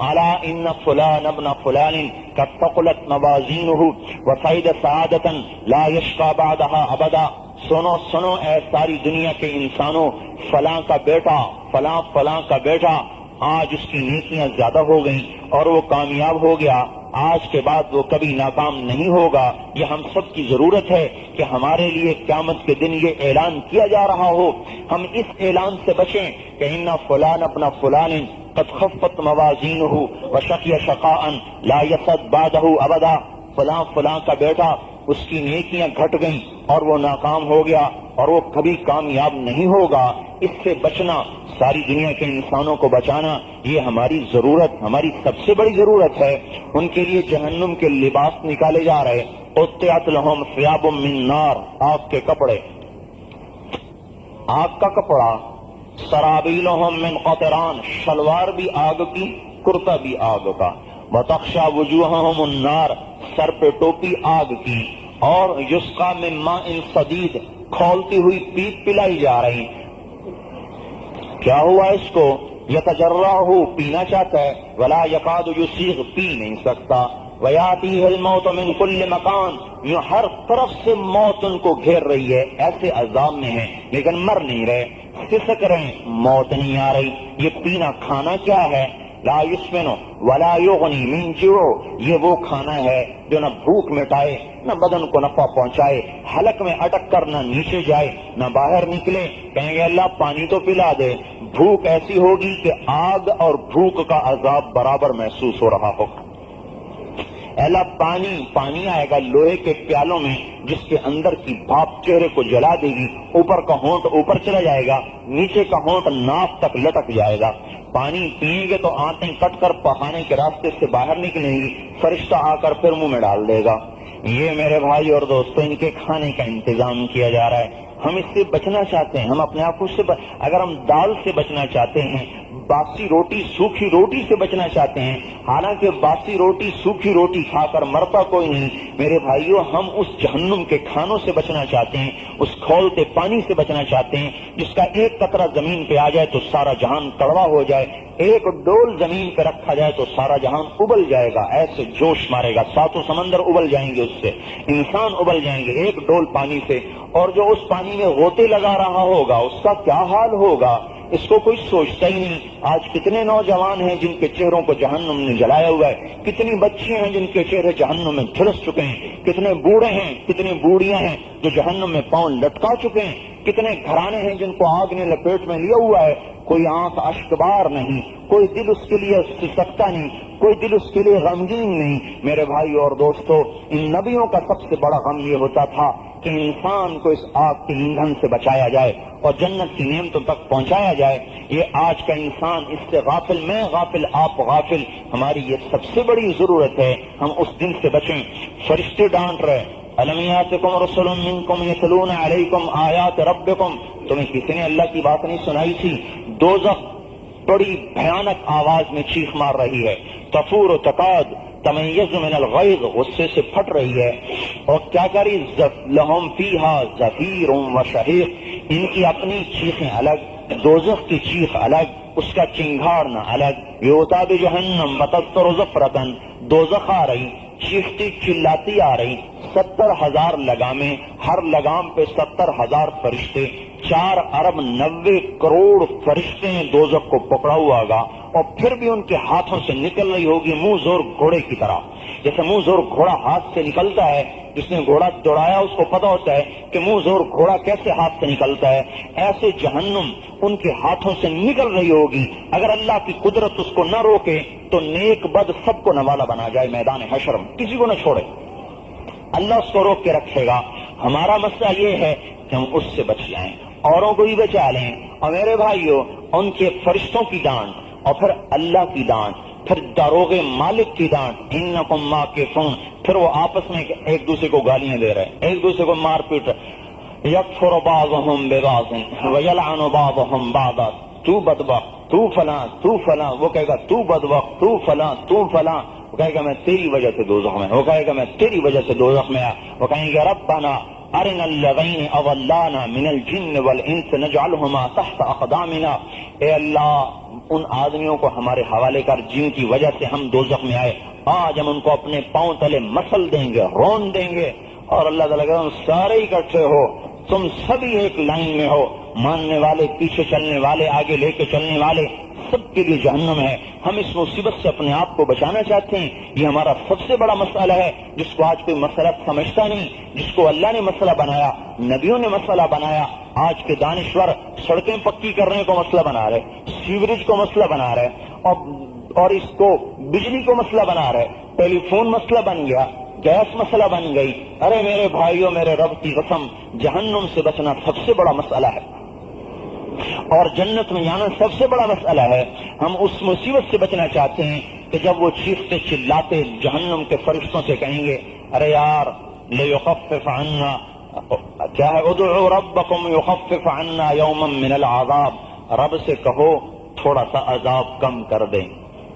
الا ان فلان ابن فلان قد ثقلت موازینہ وصعد سعادۃ لا یشقی بعدها ابدا. سنو سنو اے ساری دنیا کے انسانوں، فلاں کا بیٹا، فلاں کا بیٹا، آج اس کی نیکیاں زیادہ ہو گئیں اور وہ کامیاب ہو گیا آج کے بعد وہ کبھی ناکام نہیں ہوگا. یہ ہم سب کی ضرورت ہے کہ ہمارے لیے قیامت کے دن یہ اعلان کیا جا رہا ہو. ہم اس اعلان سے بچیں کہ ان فلان اپنا فلان قد خفت موازینہ وشقی شقاء لا یسد بعدہ ابدا. فلاں فلاں کا بیٹا اس کی نیکیاں گھٹ گئیں اور وہ ناکام ہو گیا اور وہ کبھی کامیاب نہیں ہوگا. اس سے بچنا، ساری دنیا کے انسانوں کو بچانا، یہ ہماری ضرورت، ہماری سب سے بڑی ضرورت ہے. ان کے لیے جہنم کے لباس نکالے جا رہے. قطعت لہم ثیاب من نار، آگ کے کپڑے، آگ کا کپڑا. سرابیلہم من قطران، شلوار بھی آگ کی، کرتا بھی آگ کا. وتخشى وجوہہم النار، سر پہ ٹوپی آگ کی. اور یسقى من ماء صدید، کھولتی ہوئی پیپ پلائی جا رہی. کیا ہوا اس کو؟ یتجرعہ، پینا چاہتا ہے. ولا یکاد یسیغ، پی نہیں سکتا. ویاتیہ الموت من کل مکان، یوں ہر طرف سے موت ان کو گھیر رہی ہے. ایسے عذاب میں ہیں لیکن مر نہیں رہے، سسک رہے، موت نہیں آ رہی. یہ پینا کھانا کیا ہے؟ لا یسمن ولا یغنی من جوع، یہ وہ کھانا ہے جو نہ بھوک مٹائے نہ بدن کو نفع پہنچائے. حلق میں اٹک کر نہ نیچے جائے نہ باہر نکلے. کہیں گے اللہ پانی تو پلا دے. بھوک ایسی ہوگی کہ آگ اور بھوک کا عذاب برابر محسوس ہو رہا ہوگا. اللہ پانی آئے گا لوہے کے پیالوں میں، جس کے اندر کی بھاپ چہرے کو جلا دے گی. اوپر کا ہونٹ اوپر چلا جائے گا، نیچے کا ہونٹ ناک تک لٹک جائے گا. پانی پئیں گے تو آنتیں کٹ کر پخانے کے راستے سے باہر نکلیں گی. فرشتہ آ کر پھر منہ میں ڈال دے گا. یہ میرے بھائی اور دوستوں، ان کے کھانے کا انتظام کیا جا رہا ہے. ہم اس سے بچنا چاہتے ہیں. ہم اپنے آپ کو اگر ہم دال سے بچنا چاہتے ہیں، باسی روٹی سوکھی روٹی سے بچنا چاہتے ہیں، حالانکہ باسی روٹی سوکھی روٹی کھا کر مرتا کوئی نہیں. میرے بھائیوں، ہم اس جہنم کے کھانوں سے بچنا چاہتے ہیں، اس کھولتے پانی سے بچنا چاہتے ہیں جس کا ایک قطرہ زمین پہ آ جائے تو سارا جہان کڑوا ہو جائے. ایک ڈول زمین پہ رکھا جائے تو سارا جہان ابل جائے گا. ایسے جوش مارے گا، ساتوں سمندر ابل جائیں گے، اس سے انسان ابل جائیں گے ایک ڈول پانی سے. اور جو اس پانی میں غوطے لگا رہا ہوگا اس کا کیا حال ہوگا، اس کو کوئی سوچتا ہی نہیں. آج کتنے نوجوان ہیں جن کے چہروں کو جہنم نے جلایا ہوا ہے. کتنی بچیاں ہیں جن کے چہرے جہنم میں جھلس چکے ہیں. کتنے بوڑھے ہیں، کتنی بوڑھیاں ہیں جو جہنم میں پاؤں لٹکا چکے ہیں. کتنے گھرانے ہیں جن کو آگ نے لپیٹ میں لیا ہوا ہے. کوئی آنکھ اشکبار نہیں، کوئی دل اس کے لیے سکتا نہیں، کوئی دل اس کے لیے غمگین نہیں. میرے بھائی اور دوستو، ان نبیوں کا سب سے بڑا غم یہ ہوتا تھا کہ انسان کو اس آگ کے ایندھن سے بچایا جائے اور جنت کی نعمتوں تک پہنچایا جائے. یہ آج کا انسان اس سے غافل، میں غافل، آپ غافل. ہماری یہ سب سے بڑی ضرورت ہے، ہم اس دن سے بچیں. فرشتے ڈانٹ رہے، الم یاتکم رسل منکم یتلون علیکم آیات ربکم، تمہیں کسی نے اللہ کی بات نہیں سنائی تھی؟ دوزخ بڑی بھیانک آواز میں چیخ مار رہی ہے. تفور و تقاد تمیز من الغیظ، غصے سے پھٹ رہی ہے. اور کیا کری؟ لہم فیہا زفیر و شہیق، ان کی اپنی چیخیں الگ، دوزخ کی چیخ الگ، اس کا چنگھاڑنا الگ. یوتا بجہنم بتستر زفرتن، دوزخ آ رہی، چیختی چلاتی آ رہی. 70,000 لگامیں، ہر لگام پہ 70,000 فرشتے، 4 ارب 90 کروڑ فرشتے نے دوزخ کو پکڑا ہوا گا. اور پھر بھی ان کے ہاتھوں سے نکل رہی ہوگی منہ زور گھوڑے کی طرح. جیسے منہ زور گھوڑا ہاتھ سے نکلتا ہے، جس نے گھوڑا دوڑایا اس کو پتا ہوتا ہے کہ منہ زور گھوڑا کیسے ہاتھ سے نکلتا ہے. ایسے جہنم ان کے ہاتھوں سے نکل رہی ہوگی. اگر اللہ کی قدرت اس کو نہ روکے تو نیک بد سب کو نوالا بنا جائے میدان حشر میں، کسی کو نہ چھوڑے. اللہ اس کو روک کے رکھے گا. ہمارا مسئلہ یہ ہے کہ ہم اس سے بچ جائیں، اوروں کو بھی بچا لیں. اور میرے بھائیوں، ان کے فرشتوں کی ڈانٹ اور پھر اللہ کی ڈانٹ، پھر داروغ مالک کی ڈانٹ، انکم ماکثون. پھر وہ آپس میں ایک دوسرے کو گالیاں دے رہے، ایک دوسرے کو مار پیٹ رہے. یکفر بعضهم ببعض ویلعن بعضهم بعضا، تو بدبخت، تو فلاں، تو فلاں. وہ کہے گا تو بدبخت، تو فلاں، تو فلاں. وہ کہے گا میں تیری وجہ سے دوزخ میں، وہ کہے گا میں تیری وجہ سے دوزخ میں آیا. وہ کہیں گے ربنا ارنا الذین اضلانا من الجن والانس نجعلهما تحت اقدامنا. اے اللہ، ان آدمیوں کو ہمارے حوالے کر جن کی وجہ سے ہم دوزخ میں آئے. آج ہم ان کو اپنے پاؤں تلے مسل دیں گے، رون دیں گے. اور اللہ تعالیٰ کہتا ہے سارے اکٹھے ہو، تم سبھی ایک لائن میں ہو، ماننے والے، پیچھے چلنے والے، آگے لے کے چلنے والے، سب کے لیے جہنم ہے. ہم اس مصیبت سے اپنے آپ کو بچانا چاہتے ہیں. یہ ہمارا سب سے بڑا مسئلہ ہے جس کو آج کوئی مسئلہ سمجھتا نہیں. جس کو اللہ نے مسئلہ بنایا, نبیوں نے مسئلہ بنایا. آج کے دانشور سڑکیں پکی کرنے کو مسئلہ بنا رہے, سیوریج کو مسئلہ بنا رہے, اور اس کو بجلی کو مسئلہ بنا رہے. ٹیلی فون مسئلہ بن گیا, گیس مسئلہ بن گئی. ارے میرے بھائیوں, میرے رب کی قسم, جہنم سے بچنا سب سے بڑا مسئلہ ہے اور جنت میں جانا سب سے بڑا مسئلہ ہے. ہم اس مصیبت سے بچنا چاہتے ہیں کہ جب وہ چیختے چلاتے جہنم کے فرشتوں سے کہیں گے, ارے یار لیخفف عنا, کیا ہے, ادعوا ربکم یخفف عنا یوما من العذاب, رب سے کہو تھوڑا سا عذاب کم کر دیں.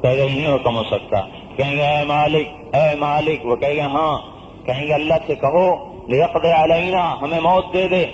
کہے گا نہیں کم ہو سکتا. کہیں گے اے مالک, اے مالک. وہ کہے گا ہاں. کہیں گے اللہ سے کہو لیقضی علینا, ہمیں موت دے دے.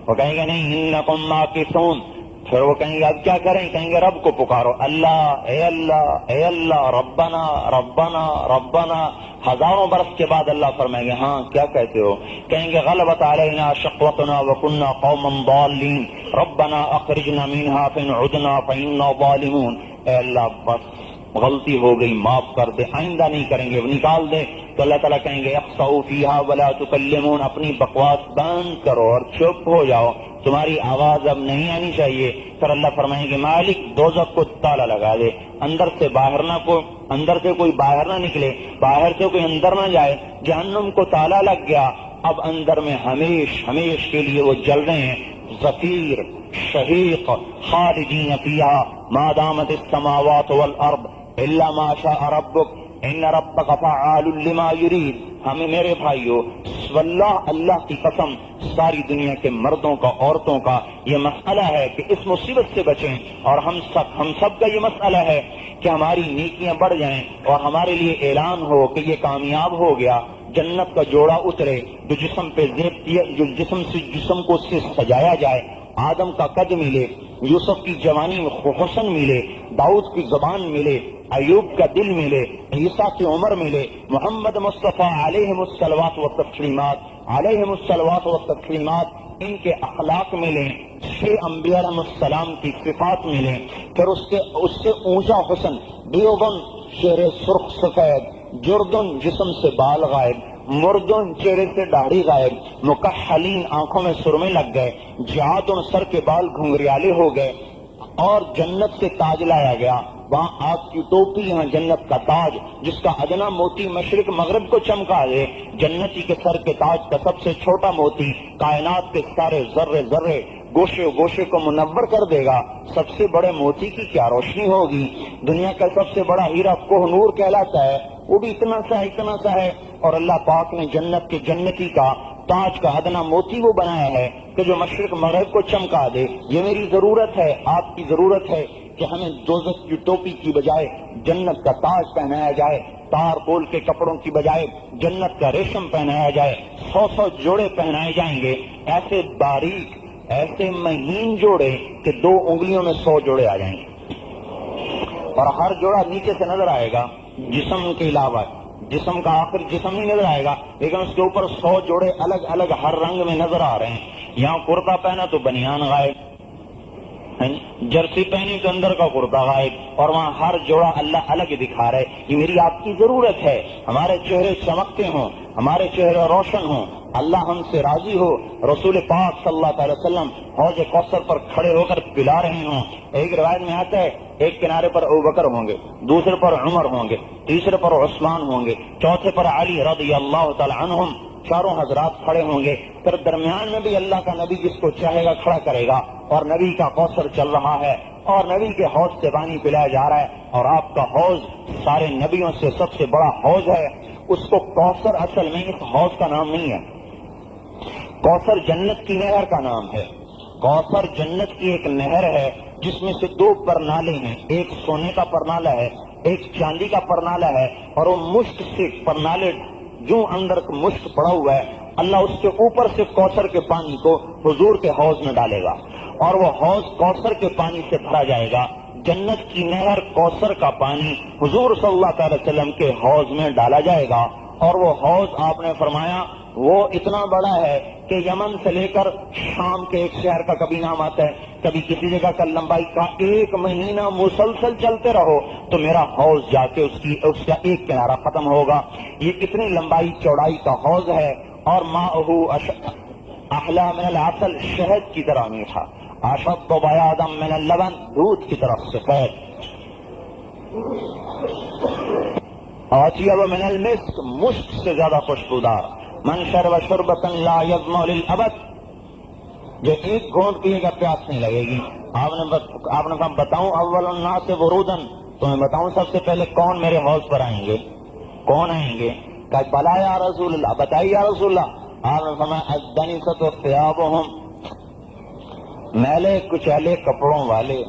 وہ کہیں گے نہیں, انکم ماکثون. پھر وہ کہیں گے اب کیا کریں؟ کہیں گے رب کو پکارو, اللہ اے اللہ اے اللہ, ربنا ربنا ربنا. ہزاروں برس کے بعد اللہ فرمائیں گے ہاں کیا کہتے ہو؟ کہیں گے غلبت علینا شقوتنا وکنا قوما ضالین, ربنا اخرجنا منها فإن عدنا فإنا ظالمون. اے اللہ بس غلطی ہو گئی, معاف کر دے, آئندہ نہیں کریں گے, نکال دے. تو اللہ تعالیٰ کہیں گے اخسؤوا فیہا ولا تکلمون, اپنی بکواس بند کرو اور چپ ہو جاؤ, تمہاری آواز اب نہیں آنی چاہیے. پھر اللہ فرمائیں گے مالک دوزخ کو تالا لگا دے, اندر سے کوئی باہر نہ نکلے, باہر سے کوئی اندر نہ جائے. جہنم کو تالا لگ گیا, اب اندر میں ہمیش کے لیے وہ جل رہے ہیں. زفیر شہیق خالدین فیہا ما دامت السماوات والارض الا ما شاء ربک ان ربک فعال لما یرید. ہمیں میرے بھائیو واللہ, اللہ کی قسم, ساری دنیا کے مردوں کا, عورتوں کا یہ مسئلہ ہے کہ اس مصیبت سے بچیں. اور ہم سب کا یہ مسئلہ ہے کہ ہماری نیکیاں بڑھ جائیں اور ہمارے لیے اعلان ہو کہ یہ کامیاب ہو گیا, جنت کا جوڑا اترے, جو جسم پہ جو جسم کو اس سے سجایا جائے. آدم کا قد ملے, یوسف کی جوانی میں حسن ملے, داؤد کی زبان ملے, ایوب کا دل ملے, عیسیٰ کی عمر ملے, محمد مصطفیٰ علیہ الصلوات و تسلیمات ان کے اخلاق ملیں, 6 انبیاء علیہ السلام کی صفات ملیں. پھر اس سے اونچا حسن, بیوبن چہرے سرخ سفید, جردن جسم سے بال غائب, مردن چہرے سے داڑھی غائب, مکحلین آنکھوں میں سرمے لگ گئے, جعادن سر کے بال گھنگریالے ہو گئے. اور جنت سے تاج لایا گیا, وہاں آگ کی ٹوپی, یہاں جنت کا تاج جس کا ادنا موتی مشرق مغرب کو چمکا دے. جنتی کے سر کے تاج کا سب سے چھوٹا موتی کائنات کے سارے ذرے گوشے کو منور کر دے گا. سب سے بڑے موتی کی کیا روشنی ہوگی. دنیا کا سب سے بڑا ہیرا کوہ نور کہلاتا ہے, وہ بھی اتنا سا ہے. اور اللہ پاک نے جنت کے جنتی کا تاج کا ادنا موتی وہ بنایا ہے کہ جو مشرق مغرب کو چمکا دے. یہ میری ضرورت ہے, آپ کی ضرورت ہے کہ ہمیں دوزخ کی ٹوپی کی بجائے جنت کا تاج پہنایا جائے, تار کول کے کپڑوں کی بجائے جنت کا ریشم پہنایا جائے, 100 جوڑے پہنائے جائیں گے, ایسے باریک ایسے مہین جوڑے کہ 2 انگلیوں میں 100 جوڑے آ جائیں گے. اور ہر جوڑا نیچے سے نظر آئے گا, جسم کے علاوہ, جسم کا آخر جسم ہی نظر آئے گا, لیکن اس کے اوپر 100 جوڑے الگ الگ ہر رنگ میں نظر آ رہے ہیں. یہاں کرتا پہنا تو بنیان غائب, جرسی پہنی تو اندر کا کرتا غائب, اور وہاں ہر جوڑا اللہ الگ دکھا رہے. یہ میری آپ کی ضرورت ہے. ہمارے چہرے چمکتے ہوں, ہمارے چہرے روشن ہوں, اللہ ہم سے راضی ہو, رسول پاک صلی اللہ علیہ وسلم حوض کوثر پر کھڑے ہو کر پلا رہے ہوں. ایک روایت میں آتا ہے ایک کنارے پر ابوبکر ہوں گے, دوسرے پر عمر ہوں گے, تیسرے پر عثمان ہوں گے, چوتھے پر علی رضی اللہ تعالی عنہم, چاروں حضرات کھڑے ہوں گے. پھر درمیان میں بھی اللہ کا نبی جس کو چاہے گا کھڑا کرے گا, اور نبی کا کوثر چل رہا ہے, اور نبی کے حوض سے پانی پلایا جا رہا ہے. اور آپ کا حوض سارے نبیوں سے سب سے بڑا حوض ہے. اس کو کوثر اصل میں اس حوض کا نام نہیں ہے, کوثر جنت کی نہر کا نام ہے. کوثر جنت کی ایک نہر ہے جس میں سے 2 پرنالے ہیں, ایک سونے کا پرنالہ ہے, ایک چاندی کا پرنالہ ہے. اور وہ مشک سے پرنالے جو اندر مشک پڑا ہوا ہے, اللہ اس کے اوپر سے کوثر کے پانی کو حضور کے حوض میں ڈالے گا, اور وہ حوض کوثر کے پانی سے بھرا جائے گا. جنت کی نہر کوثر کا پانی حضور صلی اللہ علیہ وسلم کے حوض میں ڈالا جائے گا. اور وہ حوض آپ نے فرمایا وہ اتنا بڑا ہے کہ یمن سے لے کر شام کے ایک شہر کا کبھی نام آتا ہے، کبھی کسی جگہ کا لمبائی کا 1 مہینہ مسلسل چلتے رہو تو میرا حوض جا کے اس کا ایک کنارہ ختم ہوگا. یہ اتنی لمبائی چوڑائی کا حوض ہے، اور ماؤہ احلی من العسل، شہد کی طرح میٹھا، اشد بیاضا من اللبن، دودھ کی طرف سفید، اطیب من المسک، مشک سے زیادہ خوشبودار. من شرب شربۃ لا یظمأ للابد، جو ایک گھونٹ پیے گا پیاس نہیں لگے گی. آپ نے کہا بتاؤں اول الناس ورودا، تو میں بتاؤں سب سے پہلے کون میرے حوض پر آئیں گے، کون آئیں گے؟ کہ بلا یا رسول اللہ، بتائیے یا رسول اللہ. آپ نے فرمایا الدنسۃ ثیابہم، میلے کچیلے کپڑوں والے،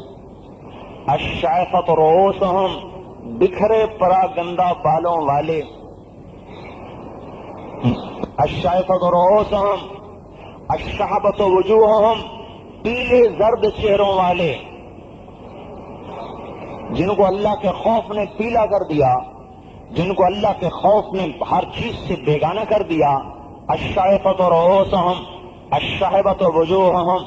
الشعثۃ رؤوسہم، بکھرے پرا گندا بالوں والے، الشعثۃ رؤوسہم، الشحبۃ وجوہہم، پیلے زرد چہروں والے، جن کو اللہ کے خوف نے پیلا کر دیا، جن کو اللہ کے خوف نے ہر چیز سے بیگانہ کر دیا. الشعثۃ رؤوسہم، الشحبۃ وجوہہم،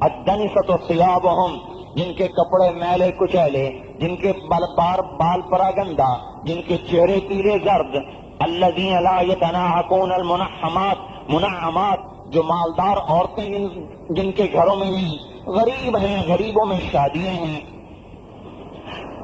الدنسۃ ثیابہم، جن کے کپڑے میلے کچیلے، جن کے بال پراگندہ، جن کے چہرے پیلے زرد. الذین لا یتناہکون المنعمات، منعمات جو مالدار عورتیں جن کے گھروں میں نہیں، غریب ہیں، غریبوں میں شادیاں ہیں.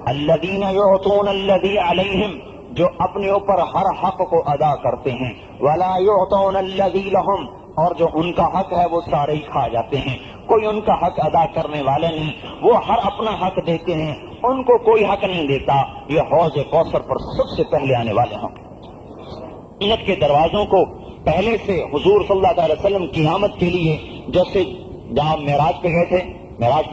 الذین یعطون الذی علیہم، جو اپنے اوپر ہر حق کو ادا کرتے ہیں. ولا یعطون الذی لہم، اور جو ان کا حق ہے وہ سارے ہی کھا جاتے ہیں، کوئی ان کا حق ادا کرنے والے نہیں، وہ ہر اپنا حق دیتے ہیں، ان کو کوئی حق نہیں دیتا. یہ حوض کوثر پر سب سے پہلے آنے والے ہوں. جنت کے دروازوں کو پہلے سے حضور صلی اللہ علیہ وسلم قیامت کے لیے، جیسے جہاں معراج پہ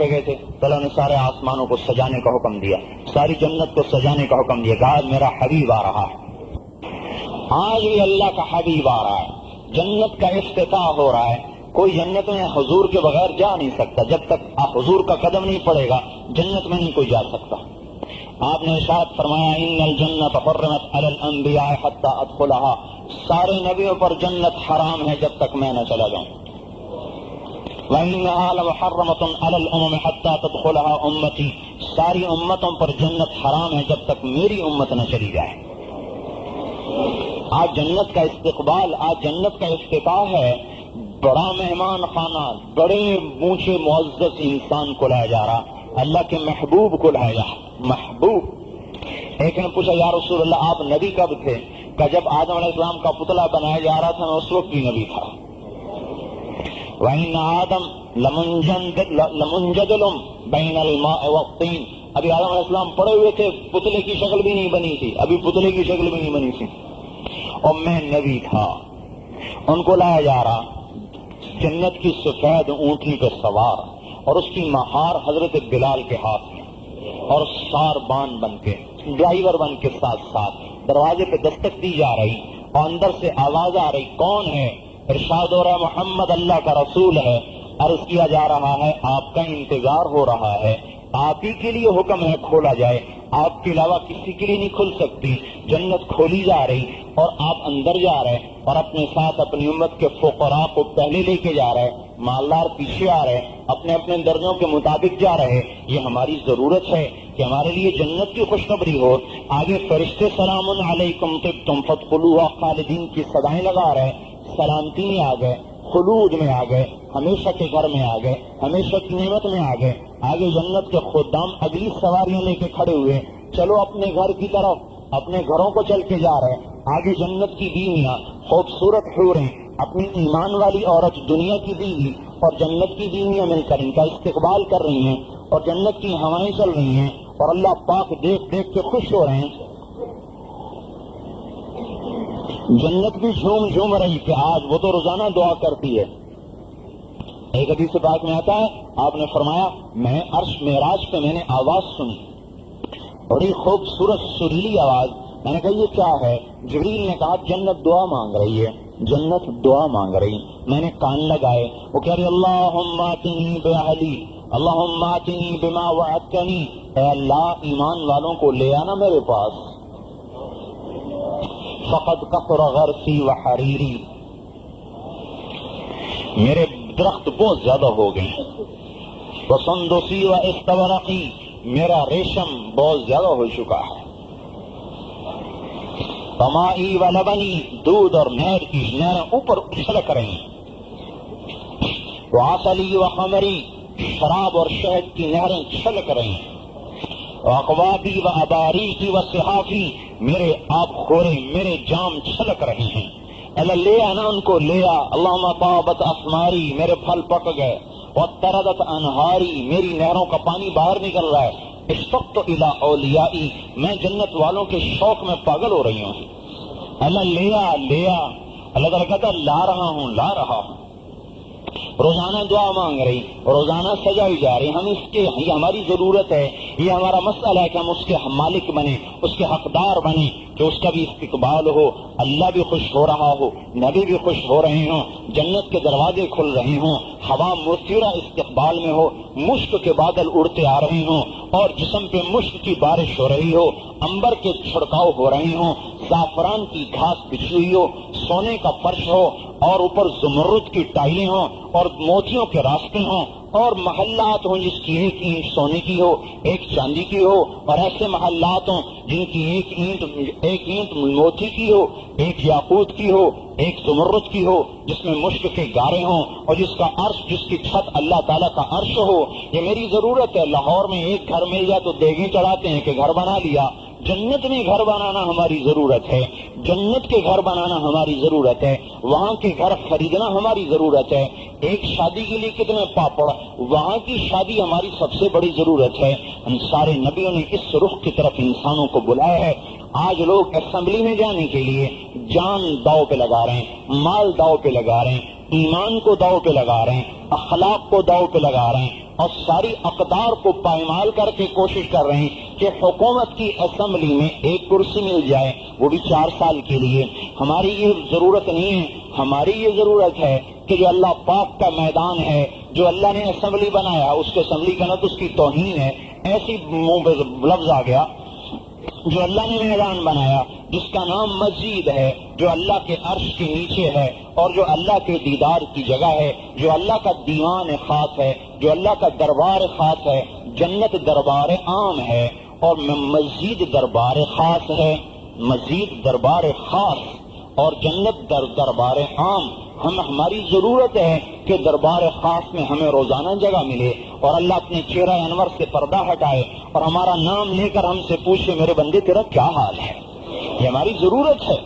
گئے تھے تو اللہ نے سارے آسمانوں کو سجانے کا حکم دیا، ساری جنت کو سجانے کا حکم دیا. کہا میرا حبیب آ رہا ہے. آج بھی اللہ کا حبیب آ رہا ہے، جنت کا افتتاح ہو رہا ہے. کوئی جنت میں حضور کے بغیر جا نہیں سکتا، جب تک حضور کا قدم نہیں پڑے گا جنت میں نہیں کوئی جا سکتا. آپ نے ارشاد فرمایا ان الجنت حرمت علی الانبیاء حتی ادخلها، سارے نبیوں پر جنت حرام ہے جب تک میں نہ چلا جاؤں. وَإِنَّهَا لَمُحَرَّمَةٌ عَلَى الْأُمَمِ حَتَّى تَدْخُلَهَا أُمَّتِي، ساری امتوں پر جنت حرام ہے جب تک میری امت نہ چلی جائے. آج جنت کا استقبال، آج جنت کا افتتاح ہے. بڑا مہمان خانہ، بڑے اونچے معزز انسان کو لایا جا رہا، اللہ کے محبوب کو لایا جا رہا. محبوب. ایک نے پوچھا یا رسول اللہ آپ نبی کب تھے؟ کہ جب آدم علیہ السلام کا پتلا بنایا جا رہا تھا میں اس وقت بھی نبی تھا. وَإِنَّ آدم لَمُنْجَدِلٌ بَيْنَ الْمَاءِ وَالطِّينِ، ابھی آدم علیہ السلام پڑے ہوئے تھے، پتلے کی شکل بھی نہیں بنی تھی، اور میں نبی تھا. ان کو لایا جا رہا جنت کی سفید اونٹنی پہ سوار، اور اس کی مہار حضرت بلال کے ہاتھ میں، اور ساربان بن کے، ڈرائیور بن کے ساتھ ساتھ دروازے پہ دستک دی جا رہی، اور اندر سے آواز آ رہی کون ہے؟ ارشاد ہو رہا محمد اللہ کا رسول ہے. عرض کیا جا رہا ہے آپ کا انتظار ہو رہا ہے، آپ ہی کے لیے حکم ہے کھولا جائے، آپ کے علاوہ کسی کے لیے نہیں کھل سکتی. جنت کھولی جا رہی اور آپ اندر جا رہے، اور اپنے ساتھ اپنی امت کے فقراء کو پہلے لے کے جا رہے، مالدار پیچھے آ رہے، اپنے اپنے درجوں کے مطابق جا رہے. یہ ہماری ضرورت ہے کہ ہمارے لیے جنت کی خوشخبری ہو. آگے فرشتے سلام علیکم طبتم فادخلوها خالدین کی صدائیں لگا رہے، سلامتی میں آ گئے، خلود میں آ گئے، ہمیشہ کے گھر میں آ گئے، ہمیشہ کی نعمت میں آ گئے. آگے جنت کے خدام اگلی سواریاں لے کے کھڑے ہوئے، چلو اپنے گھر کی طرف، اپنے گھروں کو چل کے جا رہے. آگے جنت کی بیویاں، خوبصورت حوریں، اپنی ایمان والی عورت دنیا کی بیوی اور جنت کی بیویاں مل کر ان کا استقبال کر رہی ہیں، اور جنت کی ہوائیں چل رہی ہیں، اور اللہ پاک دیکھ دیکھ کے خوش ہو رہے ہیں. جنت بھی جھوم جھوم رہی کہ آج وہ تو روزانہ دعا کرتی ہے. ایک حدیث پاک میں آتا ہے آپ نے فرمایا میں عرش معراج پہ میں نے آواز سنی، بڑی خوبصورت سریلی آواز. میں نے کہا یہ کیا ہے؟ جبریل نے کہا جنت دعا مانگ رہی ہے، جنت دعا مانگ رہی. میں نے کان لگائے، وہ کہہ رہی اللہم آتنی باہلی، اللہم آتنی بما وعدتنی، اے اللہ ایمان والوں کو لے آنا میرے پاس. فقد کثر غرسی وحریری، میرے درخت بہت زیادہ ہو گئے ہیں، وسندسی و استبرقی، میرا ریشم بہت زیادہ ہو چکا ہے، فمائی و لبنی، دودھ اور نہر کی نہریں اوپر چھلک رہی ہیں، وعسلی و خمری، شراب اور شہد کی نہریں چھلک رہی ہیں، واقوابی و اباریکی و صحافی، میرے آب خورے، میرے جام چھلک رہے ہیں، اللہ لیا نا ان کو لیا، اللہم طابت اسماری، میرے پھل پک گئے، وتردت انہاری، میری نہروں کا پانی باہر نکل رہا ہے، اشتقت الی اولیائی، میں جنت والوں کے شوق میں پاگل ہو رہی ہوں، اللہ لیا لیا، اللہ تعالیٰ کہتا لا رہا ہوں لا رہا ہوں، روزانہ دعا مانگ رہی، روزانہ سجائی جا رہی، ہم اس کے، یہ ہماری ضرورت ہے، یہ ہمارا مسئلہ ہے کہ ہم اس کے مالک بنیں، اس کے حقدار بنیں، کہ اس کا بھی استقبال ہو، اللہ بھی خوش ہو رہا ہو، نبی بھی خوش ہو رہے ہوں، جنت کے دروازے کھل رہے ہوں، ہوا مثیرہ استقبال میں ہو، مشک کے بادل اڑتے آ رہے ہوں اور جسم پہ مشک کی بارش ہو رہی ہو، عنبر کے چھڑکاؤ ہو رہے ہوں، زعفران کی گھاس بچھی ہوئی ہو، سونے کا فرش ہو اور اوپر زمرد کی ٹائلیں ہوں اور موتیوں کے راستے ہوں، اور محلات ہوں جس کی ایک اینٹ سونے کی ہو، ایک چاندی کی ہو، اور ایسے محلات ہوں جن کی ایک اینٹ موتی کی ہو، ایک یاقوت کی ہو، ایک زمرد کی ہو، جس میں مشک کے گارے ہوں، اور جس کا عرش، جس کی چھت اللہ تعالیٰ کا عرش ہو، یہ میری ضرورت ہے۔ لاہور میں ایک گھر مل جائے تو دیگیں چڑھاتے ہیں کہ گھر بنا لیا، جنت میں گھر بنانا ہماری ضرورت ہے، جنت کے گھر بنانا ہماری ضرورت ہے، وہاں کے گھر خریدنا ہماری ضرورت ہے۔ ایک شادی کے لیے کتنے پاپڑ، وہاں کی شادی ہماری سب سے بڑی ضرورت ہے۔ ان سارے نبیوں نے اس رخ کی طرف انسانوں کو بلایا ہے۔ آج لوگ اسمبلی میں جانے کے لیے جان داؤ پہ لگا رہے ہیں، مال داؤ پہ لگا رہے ہیں، ایمان کو داؤ پہ لگا رہے ہیں، اخلاق کو داؤ پہ لگا رہے ہیں، اور ساری اقدار کو پائمال کر کے کوشش کر رہے ہیں کہ حکومت کی اسمبلی میں ایک کرسی مل جائے، وہ بھی 4 سال کے لیے۔ ہماری یہ ضرورت نہیں ہے، ہماری یہ ضرورت ہے کہ جو اللہ پاک کا میدان ہے، جو اللہ نے اسمبلی بنایا، اس کے اسمبلی کا نہ تو اس کی توہین ہے، ایسی منہ پہ لفظ آ گیا، جو اللہ نے میدان بنایا، جس کا نام مسجد ہے، جو اللہ کے عرش کے نیچے ہے، اور جو اللہ کے دیدار کی جگہ ہے، جو اللہ کا دیوان خاص ہے، جو اللہ کا دربار خاص ہے۔ جنت دربار عام ہے اور مسجد دربار خاص ہے، مسجد دربار خاص اور جنت دربار عام۔ ہماری ضرورت ہے کہ دربار خاص میں ہمیں روزانہ جگہ ملے، اور اللہ اپنے چہرہ انور سے پردہ ہٹائے اور ہمارا نام لے کر ہم سے پوچھے میرے بندے تیرا کیا حال ہے۔ یہ ہماری ضرورت ہے۔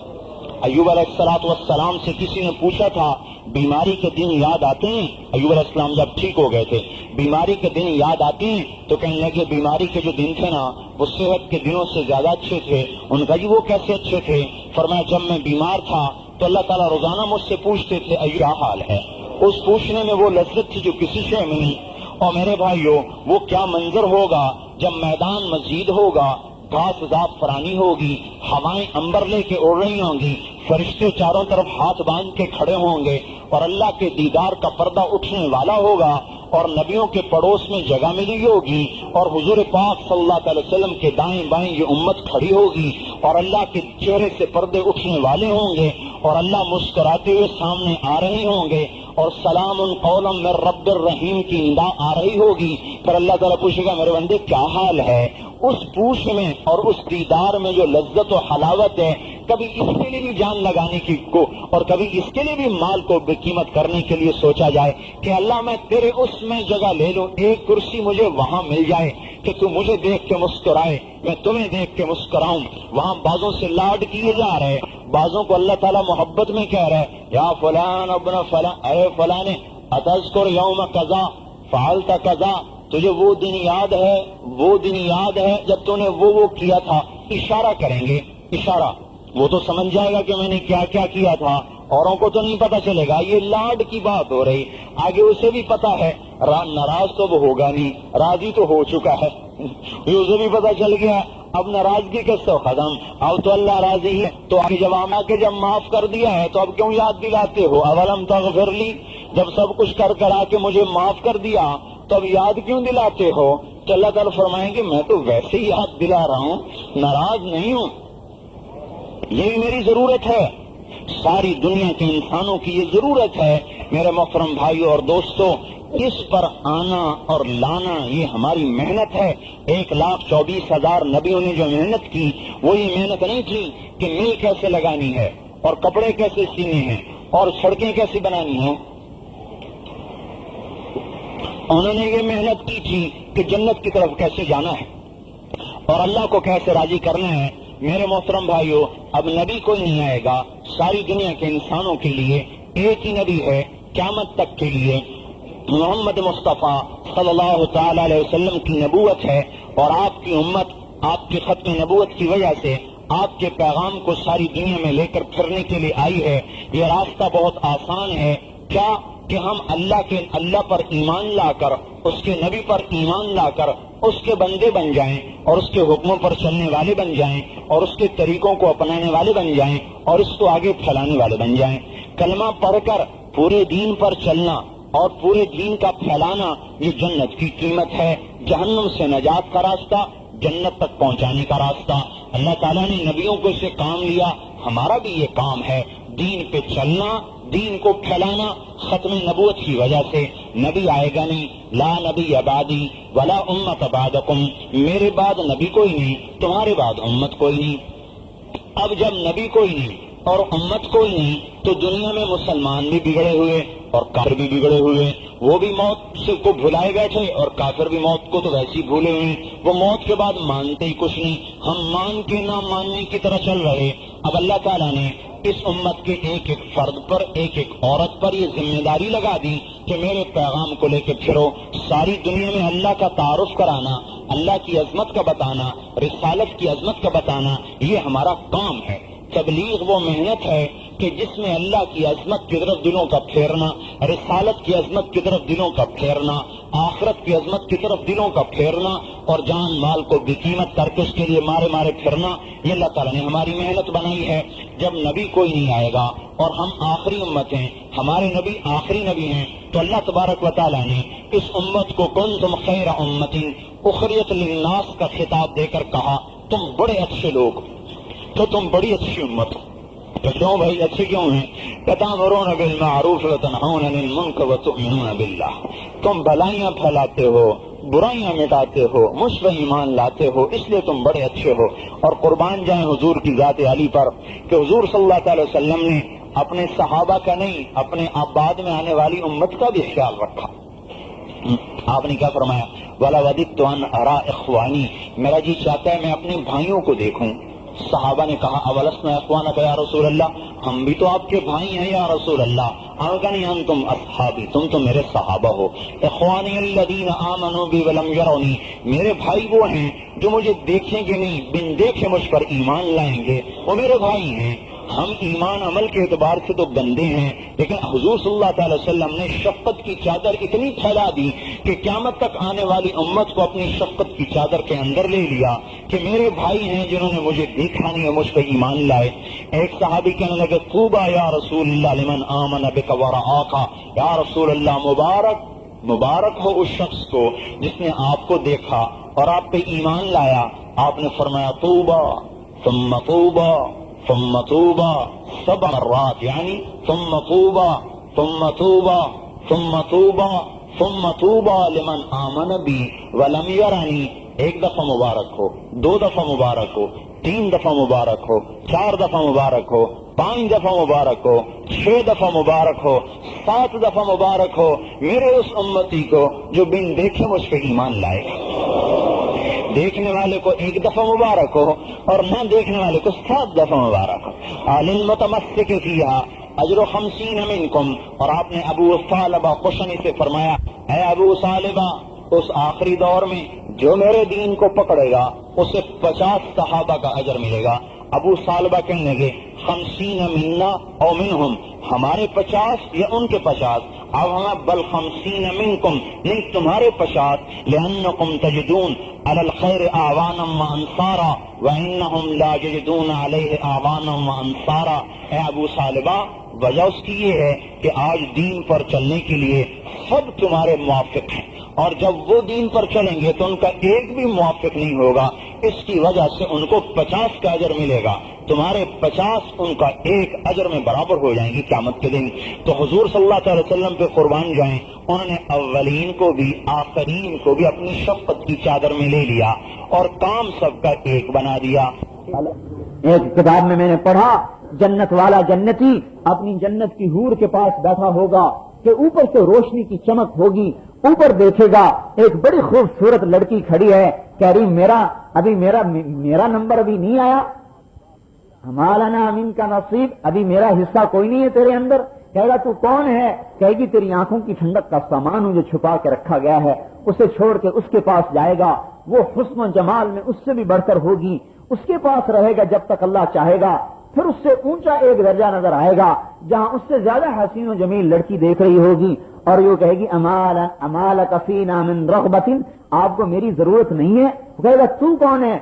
ایوب علیہ السلام سے کسی نے پوچھا تھا بیماری کے دن یاد آتے ہیں؟ ایوب علیہ السلام جب ٹھیک ہو گئے تھے، بیماری کے دن یاد آتے ہیں؟ تو کہنے لگے بیماری کے جو دن تھے نا وہ صحت کے دنوں سے زیادہ اچھے تھے۔ ان کا جی وہ کیسے اچھے تھے؟ فرمایا جب میں بیمار تھا تو اللہ تعالیٰ روزانہ مجھ سے پوچھتے تھے ایوب کیا حال ہے۔ اس پوچھنے میں وہ لذت تھی جو کسی شے میں نہیں۔ اور میرے بھائیوں، وہ کیا منظر ہوگا جب میدان مسجد ہوگا، گھاس زعفرانی ہوگی، ہوائیں عنبر لے کے اڑ رہی ہوں گی، فرشتے چاروں طرف ہاتھ باندھ کے کھڑے ہوں گے، اور اللہ کے دیدار کا پردہ اٹھنے والا ہوگا، اور نبیوں کے پڑوس میں جگہ ملی ہوگی، اور حضور پاک صلی اللہ علیہ وسلم کے دائیں بائیں یہ امت کھڑی ہوگی، اور اللہ کے چہرے سے پردے اٹھنے والے ہوں گے، اور اللہ مسکراتے ہوئے سامنے آ رہے ہوں گے، اور سلام قولا من رب الرحیم کی ندا آ رہی ہوگی۔ پھر اللہ تعالیٰ پوچھے گا میرے بندے کیا حال ہے؟ اس پوچھ میں اور اس دیدار میں جو لذت و حلاوت ہے، کبھی اس کے لیے بھی جان لگانے کی کو اور کبھی اس کے لیے بھی مال کو بے قیمت کرنے کے لیے سوچا جائے کہ اللہ میں تیرے اس میں جگہ لے لوں، ایک کرسی مجھے وہاں مل جائے کہ تو مجھے دیکھ کے مسکرائے، میں تمہیں دیکھ کے مسکراؤں۔ وہاں بعضوں سے لاڈ کیے جا رہے، بعضوں کو اللہ تعالیٰ محبت میں کہہ رہا ہے یا فلان ابن فلان، اے فلانے اتذکر یوم کذا فعلت کذا، تجھے وہ دن یاد ہے، وہ دن یاد ہے جب تو نے وہ کیا تھا۔ اشارہ کریں گے، اشارہ، وہ تو سمجھ جائے گا کہ میں نے کیا کیا کیا تھا، اوروں کو تو نہیں پتا چلے گا۔ یہ لاڈ کی بات ہو رہی، آگے اسے بھی پتا ہے ناراض تو وہ ہوگا نہیں، راضی تو ہو چکا ہے، اسے بھی پتا چل گیا اب ناراضگی کس سے ختم، اب تو اللہ راضی ہے۔ تو آگے جب آما کے جب معاف کر دیا ہے تو اب کیوں یاد دلاتے ہو؟ اولم تغفر لی، جب سب کچھ کر آ کے مجھے معاف کر دیا تو اب یاد کیوں دلاتے ہو؟ تو اللہ تعالیٰ فرمائیں گے میں تو ویسے ہی یاد دلا رہا ہوں، ناراض نہیں ہوں، یہ میری ضرورت ہے، ساری دنیا کے انسانوں کی یہ ضرورت ہے میرے محترم بھائیوں اور دوستوں، اس پر آنا اور لانا یہ ہماری محنت ہے۔ 1,24,000 نبیوں نے جو محنت کی وہ یہ محنت نہیں تھی کہ مل کیسے لگانی ہے اور کپڑے کیسے سینے ہیں اور سڑکیں کیسے بنانی ہیں، انہوں نے یہ محنت کی تھی کہ جنت کی طرف کیسے جانا ہے اور اللہ کو کیسے راضی کرنا ہے۔ میرے محترم بھائیوں، اب نبی کوئی نہیں آئے گا، ساری دنیا کے انسانوں کے لیے ایک ہی نبی ہے قیامت تک کے لیے، محمد مصطفیٰ صلی اللہ تعالی علیہ وسلم کی نبوت ہے، اور آپ کی امت آپ کی ختم نبوت کی وجہ سے آپ کے پیغام کو ساری دنیا میں لے کر پھرنے کے لیے آئی ہے۔ یہ راستہ بہت آسان ہے، کیا کہ ہم اللہ پر ایمان لا کر، اس کے نبی پر ایمان لا کر اس کے بندے بن جائیں اور اس کے حکموں پر چلنے والے بن جائیں اور اس کے طریقوں کو اپنانے والے بن جائیں اور اس کو آگے پھیلانے والے بن جائیں۔ کلمہ پڑھ کر پورے دین پر چلنا اور پورے دین کا پھیلانا یہ جنت کی قیمت ہے، جہنم سے نجات کا راستہ، جنت تک پہنچانے کا راستہ۔ اللہ تعالیٰ نے نبیوں کو اسے کام لیا، ہمارا بھی یہ کام ہے، دین پہ چلنا، دین کو پھیلانا۔ ختم نبوت کی وجہ سے نبی آئے گا نہیں، لا نبی بعدی ولا امت بعدکم، میرے بعد نبی کوئی نہیں، تمہارے بعد امت کوئی نہیں۔ اب جب نبی کوئی نہیں اور امت کوئی نہیں تو دنیا میں مسلمان بھی بگڑے ہوئے اور کافر بھی بگڑے ہوئے، وہ بھی موت سے کو بھلائے بیٹھے اور کافر بھی موت کو تو ویسے ہی بھولے ہوئے، وہ موت کے بعد مانتے ہی کچھ نہیں، ہم مان کے نہ ماننے کی طرح چل رہے۔ اب اللہ تعالیٰ نے اس امت کے ایک ایک فرد پر، ایک ایک عورت پر یہ ذمہ داری لگا دی کہ میرے پیغام کو لے کے پھرو، ساری دنیا میں اللہ کا تعارف کرانا، اللہ کی عظمت کا بتانا، رسالت کی عظمت کا بتانا، یہ ہمارا کام ہے۔ تبلیغ وہ محنت ہے کہ جس میں اللہ کی عظمت کی طرف دلوں کا پھیرنا، رسالت کی عظمت کی طرف دلوں کا پھیرنا، آخرت کی عظمت کی طرف دلوں کا پھیرنا اور جان مال کو بے قیمت کر کے اس کے لیے مارے مارے پھرنا، یہ اللہ تعالیٰ نے ہماری محنت بنائی ہے۔ جب نبی کوئی نہیں آئے گا اور ہم آخری امت ہیں، ہمارے نبی آخری نبی ہیں، تو اللہ تبارک و تعالیٰ نے اس امت کو کنتم خیر امت اخرجت للناس کا خطاب دے کر کہا تم بڑے اچھے لوگ، تو تم بڑی اچھی امت ہو۔ تو کیوں بھائی اچھے کیوں ہیں؟ تأمرون بالمعروف وتنہون عن المنکر وتؤمنون باللہ، تم بھلائیاں پھیلاتے ہو، برائیاں مٹاتے ہو، مجھ پر ایمان لاتے ہو، اس لیے تم بڑے اچھے ہو۔ اور قربان جائیں حضور کی ذات علی پر کہ حضور صلی اللہ تعالی وسلم نے اپنے صحابہ کا نہیں، اپنے بعد میں آنے والی امت کا بھی خیال رکھا۔ آپ نے کیا فرمایا؟ وَلَوَدِدْتُ أَنْ أَرَىٰ إِخْوَانِي، میرا جی چاہتا ہے میں اپنے بھائیوں کو دیکھوں۔ صحابہ نے کہا اولسنا اخوانک یا رسول اللہ، ہم بھی تو آپ کے بھائی ہیں یا رسول اللہ۔ نہیں انتم اصحابی، تم تو میرے صحابہ ہو۔ اخوانی الذین آمنوا بی ولم یرونی، میرے بھائی وہ ہیں جو مجھے دیکھیں گے نہیں، بن دیکھے مجھ پر ایمان لائیں گے، وہ میرے بھائی ہیں۔ ہم ایمان عمل کے اعتبار سے تو بندے ہیں، لیکن حضور صلی اللہ تعالی وسلم نے شفقت کی چادر اتنی پھیلا دی کہ قیامت تک آنے والی امت کو اپنی شفقت کی چادر کے اندر لے لیا کہ میرے بھائی ہیں جنہوں نے مجھے دیکھا نہیں اور مجھ پہ ایمان لائے۔ ایک صحابی کہنے لگے طوبی یا رسول اللہ لمن آمن بک ورعاک، یا رسول اللہ مبارک ہو اس شخص کو جس نے آپ کو دیکھا اور آپ پہ ایمان لایا۔ آپ نے فرمایا طوبی ثم طوبی ثم طوبى 7 مرات، یعنی ثم طوبى ثم طوبى ثم طوبى ثم طوبى لمن آمن بی ولم یرنی، ایک دفعہ مبارک ہو، 2 دفعہ مبارک ہو، 3 دفعہ مبارک ہو، 4 دفعہ مبارک ہو، 5 دفعہ مبارک ہو، 6 دفعہ مبارک ہو، 7 دفعہ مبارک ہو میرے اس امتی کو جو بن دیکھے مجھ پہ ایمان لائے۔ دیکھنے والے کو 1 دفعہ مبارک ہو اور نہ دیکھنے والے کو 7 دفعہ مبارک ہو۔ للمتمسک فیہا اجر 50 منکم، اور آپ نے ابو ثعلبہ خشنی سے فرمایا اے ابو ثعلبہ، اس آخری دور میں جو میرے دین کو پکڑے گا اسے 50 صحابہ کا اجر ملے گا۔ ابو ثعلبہ کہنے لگے 50 منا او منہم، ہمارے 50 یا ان کے 50؟ اب ہمیں بل 50 منکم، نہیں تمہارے 50، لأنکم تجدون علی الخیر اعوانا وانصارا وانہم لا یجدون علیہ اعوانا وانصارا۔ اے ابو ثعلبہ، وجہ اس کی یہ ہے کہ آج دین پر چلنے کے لیے سب تمہارے موافق ہیں اور جب وہ دین پر چلیں گے تو ان کا ایک بھی موافق نہیں ہوگا، اس کی وجہ سے ان کو 50 کا اجر ملے گا، تمہارے 50 ان کا ایک اجر میں برابر ہو جائیں گے قیامت کے دن۔ تو حضور صلی اللہ علیہ وسلم پہ قربان جائیں، انہوں نے اولین کو بھی آخرین کو بھی اپنی شفقت کی چادر میں لے لیا اور کام سب کا ایک بنا دیا۔ ایک کتاب میں نے پڑھا، جنت والا جنتی اپنی جنت کی حور کے پاس بیٹھا ہوگا کہ اوپر سے روشنی کی چمک ہوگی، اوپر دیکھے گا ایک بڑی خوبصورت لڑکی کھڑی ہے، کہہ رہی میرا نمبر ابھی نہیں آیا، ہمالانا من کا نصیب، ابھی میرا حصہ کوئی نہیں ہے تیرے اندر۔ کہے گا تو کون ہے؟ کہے گی تیری آنکھوں کی ٹھنڈک کا سامان ہوں جو چھپا کے رکھا گیا ہے۔ اسے چھوڑ کے اس کے پاس جائے گا، وہ حسن و جمال میں اس سے بھی بڑھ کر ہوگی، اس کے پاس رہے گا جب تک اللہ چاہے گا۔ پھر اس سے اونچا ایک درجہ نظر آئے گا جہاں اس سے زیادہ حسین و جمیل لڑکی دیکھ رہی ہوگی، اور یہ کہے گی امال کفینا من رغبت، آپ کو میری ضرورت نہیں ہے۔ وہ کہے گا تو کون ہے؟